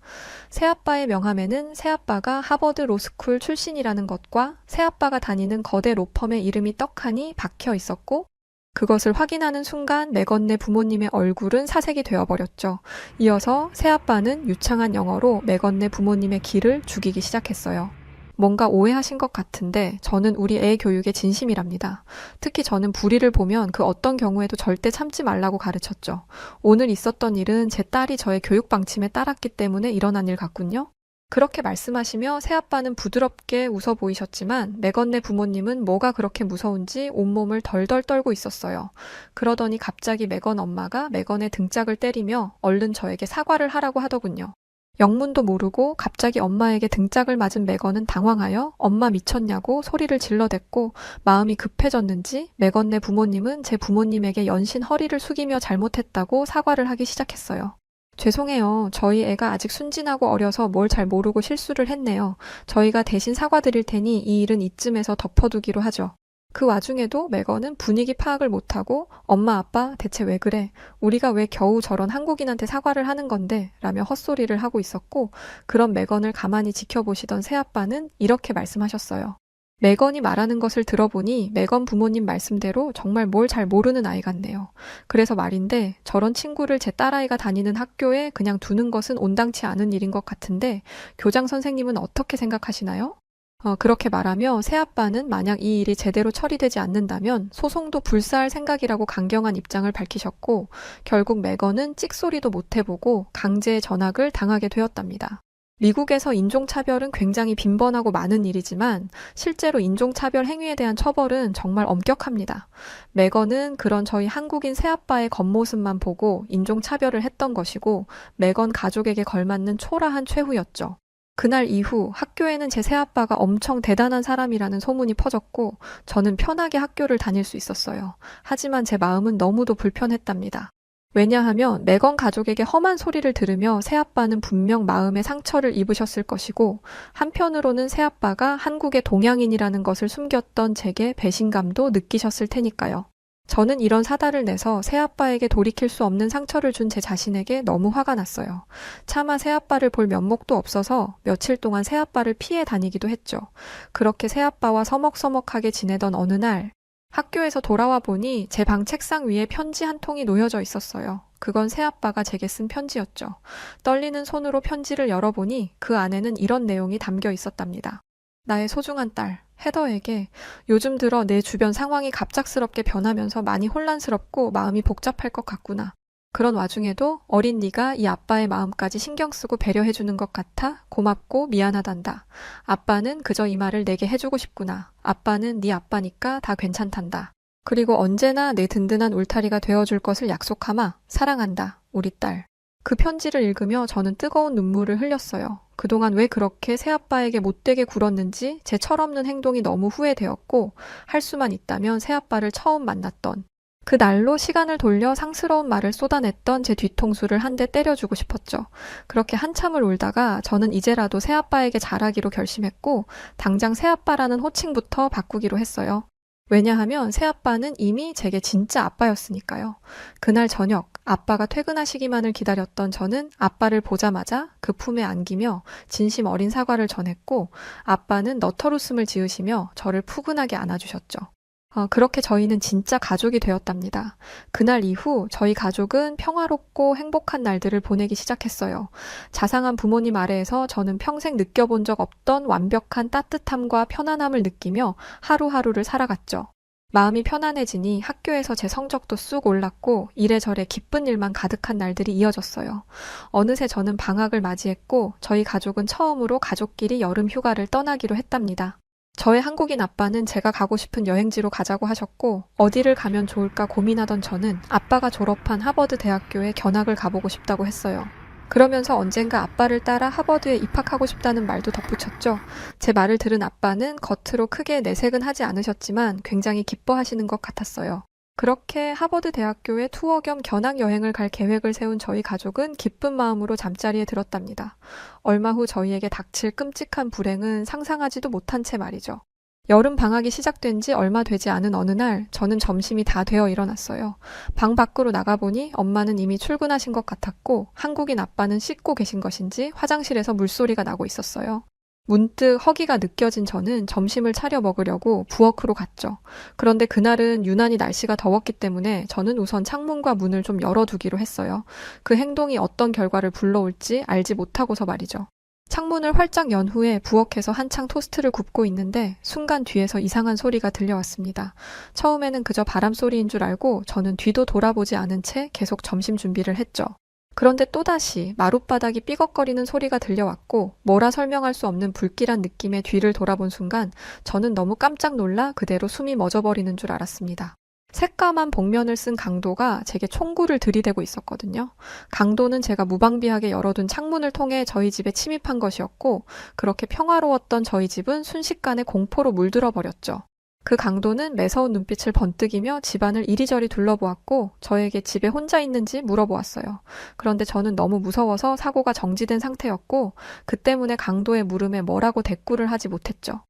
새아빠의 명함에는 새아빠가 하버드 로스쿨 출신이라는 것과 새아빠가 다니는 거대 로펌의 이름이 떡하니 박혀 있었고 그것을 확인하는 순간 맥건네 부모님의 얼굴은 사색이 되어버렸죠. 이어서 새아빠는 유창한 영어로 맥건네 부모님의 기를 죽이기 시작했어요. 뭔가 오해하신 것 같은데 저는 우리 애 교육에 진심이랍니다. 특히 저는 불의를 보면 그 어떤 경우에도 절대 참지 말라고 가르쳤죠. 오늘 있었던 일은 제 딸이 저의 교육 방침에 따랐기 때문에 일어난 일 같군요. 그렇게 말씀하시며 새아빠는 부드럽게 웃어 보이셨지만 맥건네 부모님은 뭐가 그렇게 무서운지 온몸을 덜덜 떨고 있었어요. 그러더니 갑자기 맥건 엄마가 맥건의 등짝을 때리며 얼른 저에게 사과를 하라고 하더군요. 영문도 모르고 갑자기 엄마에게 등짝을 맞은 맥건은 당황하여 엄마 미쳤냐고 소리를 질러댔고 마음이 급해졌는지 맥건네 부모님은 제 부모님에게 연신 허리를 숙이며 잘못했다고 사과를 하기 시작했어요. 죄송해요. 저희 애가 아직 순진하고 어려서 뭘 잘 모르고 실수를 했네요. 저희가 대신 사과드릴 테니 이 일은 이쯤에서 덮어두기로 하죠. 그 와중에도 맥건은 분위기 파악을 못하고 엄마 아빠 대체 왜 그래? 우리가 왜 겨우 저런 한국인한테 사과를 하는 건데? 라며 헛소리를 하고 있었고 그런 맥건을 가만히 지켜보시던 새아빠는 이렇게 말씀하셨어요. 맥건이 말하는 것을 들어보니 맥건 부모님 말씀대로 정말 뭘 잘 모르는 아이 같네요. 그래서 말인데 저런 친구를 제 딸아이가 다니는 학교에 그냥 두는 것은 온당치 않은 일인 것 같은데 교장 선생님은 어떻게 생각하시나요? 그렇게 말하며 새아빠는 만약 이 일이 제대로 처리되지 않는다면 소송도 불사할 생각이라고 강경한 입장을 밝히셨고 결국 맥건은 찍소리도 못 해보고 강제 전학을 당하게 되었답니다. 미국에서 인종차별은 굉장히 빈번하고 많은 일이지만 실제로 인종차별 행위에 대한 처벌은 정말 엄격합니다. 맥건은 그런 저희 한국인 새아빠의 겉모습만 보고 인종차별을 했던 것이고 맥건 가족에게 걸맞는 초라한 최후였죠. 그날 이후 학교에는 제 새아빠가 엄청 대단한 사람이라는 소문이 퍼졌고 저는 편하게 학교를 다닐 수 있었어요. 하지만 제 마음은 너무도 불편했답니다. 왜냐하면 매건 가족에게 험한 소리를 들으며 새아빠는 분명 마음의 상처를 입으셨을 것이고, 한편으로는 새아빠가 한국의 동양인이라는 것을 숨겼던 제게 배신감도 느끼셨을 테니까요. 저는 이런 사달을 내서 새아빠에게 돌이킬 수 없는 상처를 준 제 자신에게 너무 화가 났어요. 차마 새아빠를 볼 면목도 없어서 며칠 동안 새아빠를 피해 다니기도 했죠. 그렇게 새아빠와 서먹서먹하게 지내던 어느 날, 학교에서 돌아와 보니 제 방 책상 위에 편지 한 통이 놓여져 있었어요. 그건 새아빠가 제게 쓴 편지였죠. 떨리는 손으로 편지를 열어보니 그 안에는 이런 내용이 담겨 있었답니다. 나의 소중한 딸, 헤더에게 요즘 들어 내 주변 상황이 갑작스럽게 변하면서 많이 혼란스럽고 마음이 복잡할 것 같구나. 그런 와중에도 어린 네가 이 아빠의 마음까지 신경 쓰고 배려해주는 것 같아 고맙고 미안하단다. 아빠는 그저 이 말을 내게 해주고 싶구나. 아빠는 네 아빠니까 다 괜찮단다. 그리고 언제나 내 든든한 울타리가 되어줄 것을 약속하마. 사랑한다. 우리 딸. 그 편지를 읽으며 저는 뜨거운 눈물을 흘렸어요. 그동안 왜 그렇게 새아빠에게 못되게 굴었는지 제 철없는 행동이 너무 후회되었고, 할 수만 있다면 새아빠를 처음 만났던 그 날로 시간을 돌려 상스러운 말을 쏟아냈던 제 뒤통수를 한 대 때려주고 싶었죠. 그렇게 한참을 울다가 저는 이제라도 새아빠에게 잘하기로 결심했고, 당장 새아빠라는 호칭부터 바꾸기로 했어요. 왜냐하면 새아빠는 이미 제게 진짜 아빠였으니까요. 그날 저녁 아빠가 퇴근하시기만을 기다렸던 저는 아빠를 보자마자 그 품에 안기며 진심 어린 사과를 전했고, 아빠는 너털웃음을 지으시며 저를 푸근하게 안아주셨죠. 그렇게 저희는 진짜 가족이 되었답니다. 그날 이후 저희 가족은 평화롭고 행복한 날들을 보내기 시작했어요. 자상한 부모님 아래에서 저는 평생 느껴본 적 없던 완벽한 따뜻함과 편안함을 느끼며 하루하루를 살아갔죠. 마음이 편안해지니 학교에서 제 성적도 쑥 올랐고 이래저래 기쁜 일만 가득한 날들이 이어졌어요. 어느새 저는 방학을 맞이했고 저희 가족은 처음으로 가족끼리 여름 휴가를 떠나기로 했답니다. 저의 한국인 아빠는 제가 가고 싶은 여행지로 가자고 하셨고, 어디를 가면 좋을까 고민하던 저는 아빠가 졸업한 하버드 대학교에 견학을 가보고 싶다고 했어요. 그러면서 언젠가 아빠를 따라 하버드에 입학하고 싶다는 말도 덧붙였죠. 제 말을 들은 아빠는 겉으로 크게 내색은 하지 않으셨지만 굉장히 기뻐하시는 것 같았어요. 그렇게 하버드 대학교에 투어 겸 견학 여행을 갈 계획을 세운 저희 가족은 기쁜 마음으로 잠자리에 들었답니다. 얼마 후 저희에게 닥칠 끔찍한 불행은 상상하지도 못한 채 말이죠. 여름 방학이 시작된 지 얼마 되지 않은 어느 날 저는 점심이 다 되어 일어났어요. 방 밖으로 나가보니 엄마는 이미 출근하신 것 같았고 한국인 아빠는 씻고 계신 것인지 화장실에서 물소리가 나고 있었어요. 문득 허기가 느껴진 저는 점심을 차려 먹으려고 부엌으로 갔죠. 그런데 그날은 유난히 날씨가 더웠기 때문에 저는 우선 창문과 문을 좀 열어두기로 했어요. 그 행동이 어떤 결과를 불러올지 알지 못하고서 말이죠. 창문을 활짝 연 후에 부엌에서 한창 토스트를 굽고 있는데 순간 뒤에서 이상한 소리가 들려왔습니다. 처음에는 그저 바람 소리인 줄 알고 저는 뒤도 돌아보지 않은 채 계속 점심 준비를 했죠. 그런데 또다시 마룻바닥이 삐걱거리는 소리가 들려왔고 뭐라 설명할 수 없는 불길한 느낌에 뒤를 돌아본 순간 저는 너무 깜짝 놀라 그대로 숨이 멎어버리는 줄 알았습니다. 새까만 복면을 쓴 강도가 제게 총구를 들이대고 있었거든요. 강도는 제가 무방비하게 열어둔 창문을 통해 저희 집에 침입한 것이었고 그렇게 평화로웠던 저희 집은 순식간에 공포로 물들어 버렸죠. 그 강도는 매서운 눈빛을 번뜩이며 집안을 이리저리 둘러보았고 저에게 집에 혼자 있는지 물어보았어요. 그런데 저는 너무 무서워서 사고가 정지된 상태였고 그 때문에 강도의 물음에 뭐라고 대꾸를 하지 못했죠.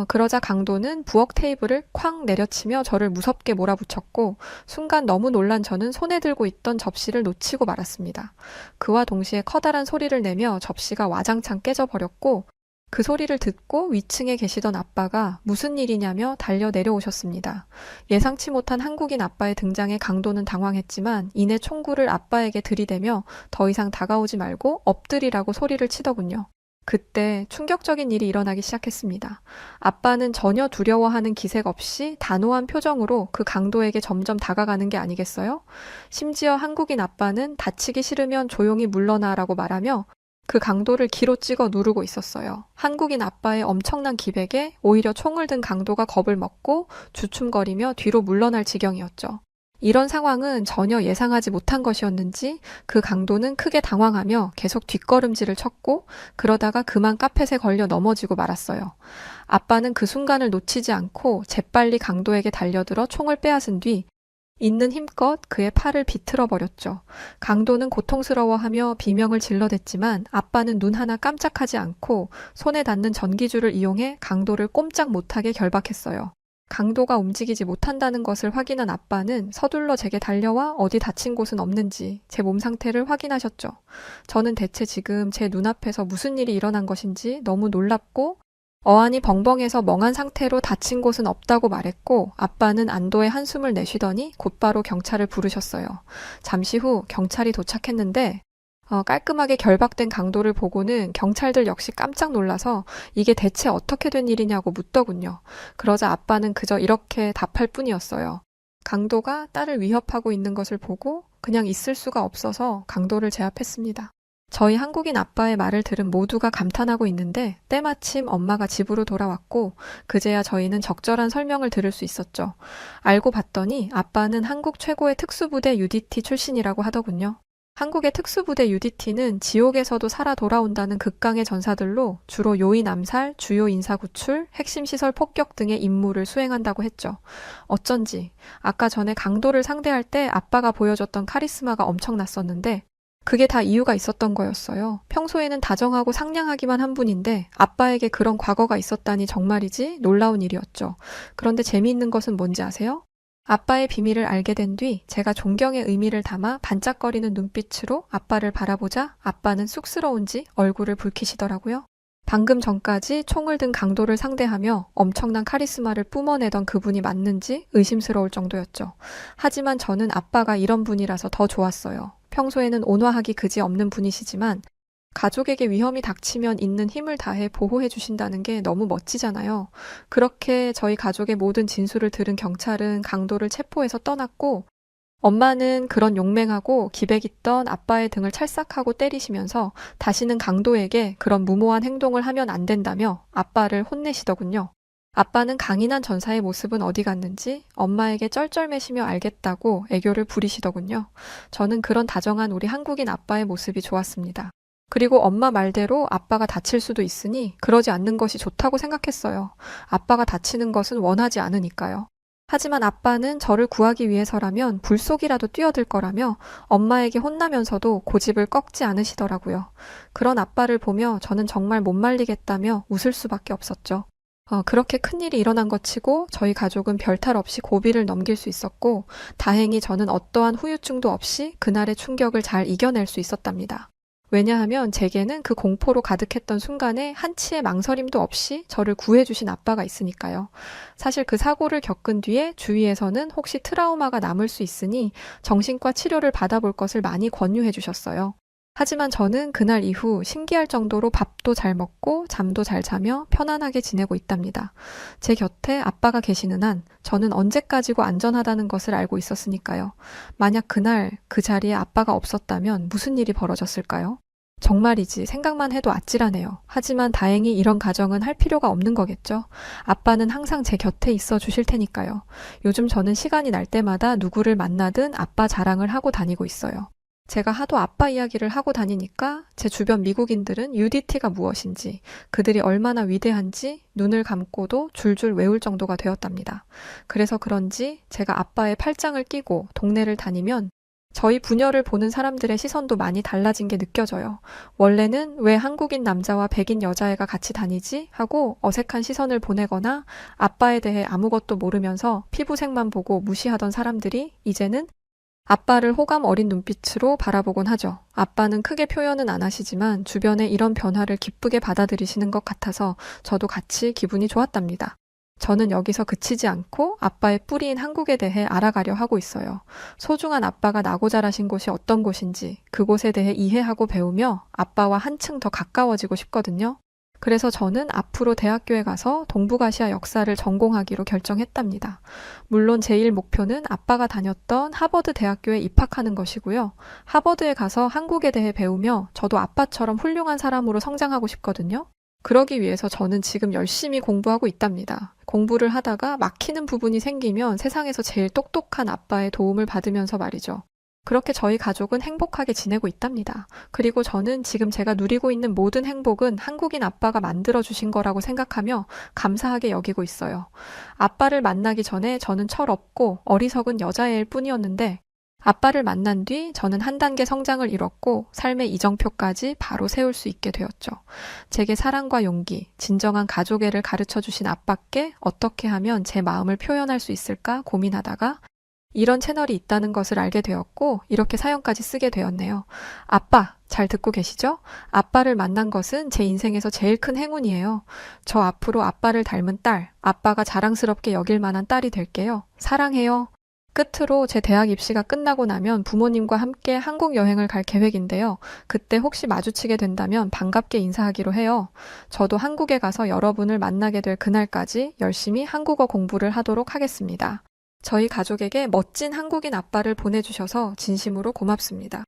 그러자 강도는 부엌 테이블을 쾅 내려치며 저를 무섭게 몰아붙였고 순간 너무 놀란 저는 손에 들고 있던 접시를 놓치고 말았습니다. 그와 동시에 커다란 소리를 내며 접시가 와장창 깨져버렸고 그 소리를 듣고 위층에 계시던 아빠가 무슨 일이냐며 달려 내려오셨습니다. 예상치 못한 한국인 아빠의 등장에 강도는 당황했지만 이내 총구를 아빠에게 들이대며 더 이상 다가오지 말고 엎드리라고 소리를 치더군요. 그때 충격적인 일이 일어나기 시작했습니다. 아빠는 전혀 두려워하는 기색 없이 단호한 표정으로 그 강도에게 점점 다가가는 게 아니겠어요? 심지어 한국인 아빠는 다치기 싫으면 조용히 물러나라고 말하며 그 강도를 기로 찍어 누르고 있었어요. 한국인 아빠의 엄청난 기백에 오히려 총을 든 강도가 겁을 먹고 주춤거리며 뒤로 물러날 지경이었죠. 이런 상황은 전혀 예상하지 못한 것이었는지 그 강도는 크게 당황하며 계속 뒷걸음질을 쳤고 그러다가 그만 카펫에 걸려 넘어지고 말았어요. 아빠는 그 순간을 놓치지 않고 재빨리 강도에게 달려들어 총을 빼앗은 뒤 있는 힘껏 그의 팔을 비틀어 버렸죠. 강도는 고통스러워하며 비명을 질러댔지만 아빠는 눈 하나 깜짝하지 않고 손에 닿는 전기줄을 이용해 강도를 꼼짝 못하게 결박했어요. 강도가 움직이지 못한다는 것을 확인한 아빠는 서둘러 제게 달려와 어디 다친 곳은 없는지 제 몸 상태를 확인하셨죠. 저는 대체 지금 제 눈앞에서 무슨 일이 일어난 것인지 너무 놀랍고 어안이 벙벙해서 멍한 상태로 다친 곳은 없다고 말했고 아빠는 안도의 한숨을 내쉬더니 곧바로 경찰을 부르셨어요. 잠시 후 경찰이 도착했는데 깔끔하게 결박된 강도를 보고는 경찰들 역시 깜짝 놀라서 이게 대체 어떻게 된 일이냐고 묻더군요. 그러자 아빠는 그저 이렇게 답할 뿐이었어요. 강도가 딸을 위협하고 있는 것을 보고 그냥 있을 수가 없어서 강도를 제압했습니다. 저희 한국인 아빠의 말을 들은 모두가 감탄하고 있는데 때마침 엄마가 집으로 돌아왔고 그제야 저희는 적절한 설명을 들을 수 있었죠. 알고 봤더니 아빠는 한국 최고의 특수부대 UDT 출신이라고 하더군요. 한국의 특수부대 UDT는 지옥에서도 살아 돌아온다는 극강의 전사들로 주로 요인 암살, 주요 인사 구출, 핵심 시설 폭격 등의 임무를 수행한다고 했죠. 어쩐지 아까 전에 강도를 상대할 때 아빠가 보여줬던 카리스마가 엄청났었는데 그게 다 이유가 있었던 거였어요. 평소에는 다정하고 상냥하기만 한 분인데 아빠에게 그런 과거가 있었다니 정말이지 놀라운 일이었죠. 그런데 재미있는 것은 뭔지 아세요? 아빠의 비밀을 알게 된 뒤 제가 존경의 의미를 담아 반짝거리는 눈빛으로 아빠를 바라보자 아빠는 쑥스러운지 얼굴을 붉히시더라고요. 방금 전까지 총을 든 강도를 상대하며 엄청난 카리스마를 뿜어내던 그분이 맞는지 의심스러울 정도였죠. 하지만 저는 아빠가 이런 분이라서 더 좋았어요. 평소에는 온화하기 그지없는 분이시지만 가족에게 위험이 닥치면 있는 힘을 다해 보호해 주신다는 게 너무 멋지잖아요. 그렇게 저희 가족의 모든 진술을 들은 경찰은 강도를 체포해서 떠났고 엄마는 그런 용맹하고 기백있던 아빠의 등을 찰싹하고 때리시면서 다시는 강도에게 그런 무모한 행동을 하면 안 된다며 아빠를 혼내시더군요. 아빠는 강인한 전사의 모습은 어디 갔는지 엄마에게 쩔쩔매시며 알겠다고 애교를 부리시더군요. 저는 그런 다정한 우리 한국인 아빠의 모습이 좋았습니다. 그리고 엄마 말대로 아빠가 다칠 수도 있으니 그러지 않는 것이 좋다고 생각했어요. 아빠가 다치는 것은 원하지 않으니까요. 하지만 아빠는 저를 구하기 위해서라면 불 속이라도 뛰어들 거라며 엄마에게 혼나면서도 고집을 꺾지 않으시더라고요. 그런 아빠를 보며 저는 정말 못 말리겠다며 웃을 수밖에 없었죠. 그렇게 큰일이 일어난 것 치고 저희 가족은 별탈 없이 고비를 넘길 수 있었고 다행히 저는 어떠한 후유증도 없이 그날의 충격을 잘 이겨낼 수 있었답니다. 왜냐하면 제게는 그 공포로 가득했던 순간에 한치의 망설임도 없이 저를 구해주신 아빠가 있으니까요. 사실 그 사고를 겪은 뒤에 주위에서는 혹시 트라우마가 남을 수 있으니 정신과 치료를 받아볼 것을 많이 권유해 주셨어요. 하지만 저는 그날 이후 신기할 정도로 밥도 잘 먹고 잠도 잘 자며 편안하게 지내고 있답니다. 제 곁에 아빠가 계시는 한 저는 언제까지고 안전하다는 것을 알고 있었으니까요. 만약 그날 그 자리에 아빠가 없었다면 무슨 일이 벌어졌을까요? 정말이지 생각만 해도 아찔하네요. 하지만 다행히 이런 가정은 할 필요가 없는 거겠죠. 아빠는 항상 제 곁에 있어 주실 테니까요. 요즘 저는 시간이 날 때마다 누구를 만나든 아빠 자랑을 하고 다니고 있어요. 제가 하도 아빠 이야기를 하고 다니니까 제 주변 미국인들은 UDT가 무엇인지, 그들이 얼마나 위대한지 눈을 감고도 줄줄 외울 정도가 되었답니다. 그래서 그런지 제가 아빠의 팔짱을 끼고 동네를 다니면 저희 부녀를 보는 사람들의 시선도 많이 달라진 게 느껴져요. 원래는 왜 한국인 남자와 백인 여자애가 같이 다니지? 하고 어색한 시선을 보내거나 아빠에 대해 아무것도 모르면서 피부색만 보고 무시하던 사람들이 이제는 아빠를 호감 어린 눈빛으로 바라보곤 하죠. 아빠는 크게 표현은 안 하시지만 주변에 이런 변화를 기쁘게 받아들이시는 것 같아서 저도 같이 기분이 좋았답니다. 저는 여기서 그치지 않고 아빠의 뿌리인 한국에 대해 알아가려 하고 있어요. 소중한 아빠가 나고 자라신 곳이 어떤 곳인지 그곳에 대해 이해하고 배우며 아빠와 한층 더 가까워지고 싶거든요. 그래서 저는 앞으로 대학교에 가서 동북아시아 역사를 전공하기로 결정했답니다. 물론 제1 목표는 아빠가 다녔던 하버드 대학교에 입학하는 것이고요. 하버드에 가서 한국에 대해 배우며 저도 아빠처럼 훌륭한 사람으로 성장하고 싶거든요. 그러기 위해서 저는 지금 열심히 공부하고 있답니다. 공부를 하다가 막히는 부분이 생기면 세상에서 제일 똑똑한 아빠의 도움을 받으면서 말이죠. 그렇게 저희 가족은 행복하게 지내고 있답니다. 그리고 저는 지금 제가 누리고 있는 모든 행복은 한국인 아빠가 만들어주신 거라고 생각하며 감사하게 여기고 있어요. 아빠를 만나기 전에 저는 철없고 어리석은 여자애일 뿐이었는데 아빠를 만난 뒤 저는 한 단계 성장을 이뤘고 삶의 이정표까지 바로 세울 수 있게 되었죠. 제게 사랑과 용기, 진정한 가족애를 가르쳐 주신 아빠께 어떻게 하면 제 마음을 표현할 수 있을까 고민하다가 이런 채널이 있다는 것을 알게 되었고 이렇게 사연까지 쓰게 되었네요. 아빠, 잘 듣고 계시죠? 아빠를 만난 것은 제 인생에서 제일 큰 행운이에요. 저 앞으로 아빠를 닮은 딸, 아빠가 자랑스럽게 여길 만한 딸이 될게요. 사랑해요. 끝으로 제 대학 입시가 끝나고 나면 부모님과 함께 한국 여행을 갈 계획인데요. 그때 혹시 마주치게 된다면 반갑게 인사하기로 해요. 저도 한국에 가서 여러분을 만나게 될 그날까지 열심히 한국어 공부를 하도록 하겠습니다. 저희 가족에게 멋진 한국인 아빠를 보내주셔서 진심으로 고맙습니다.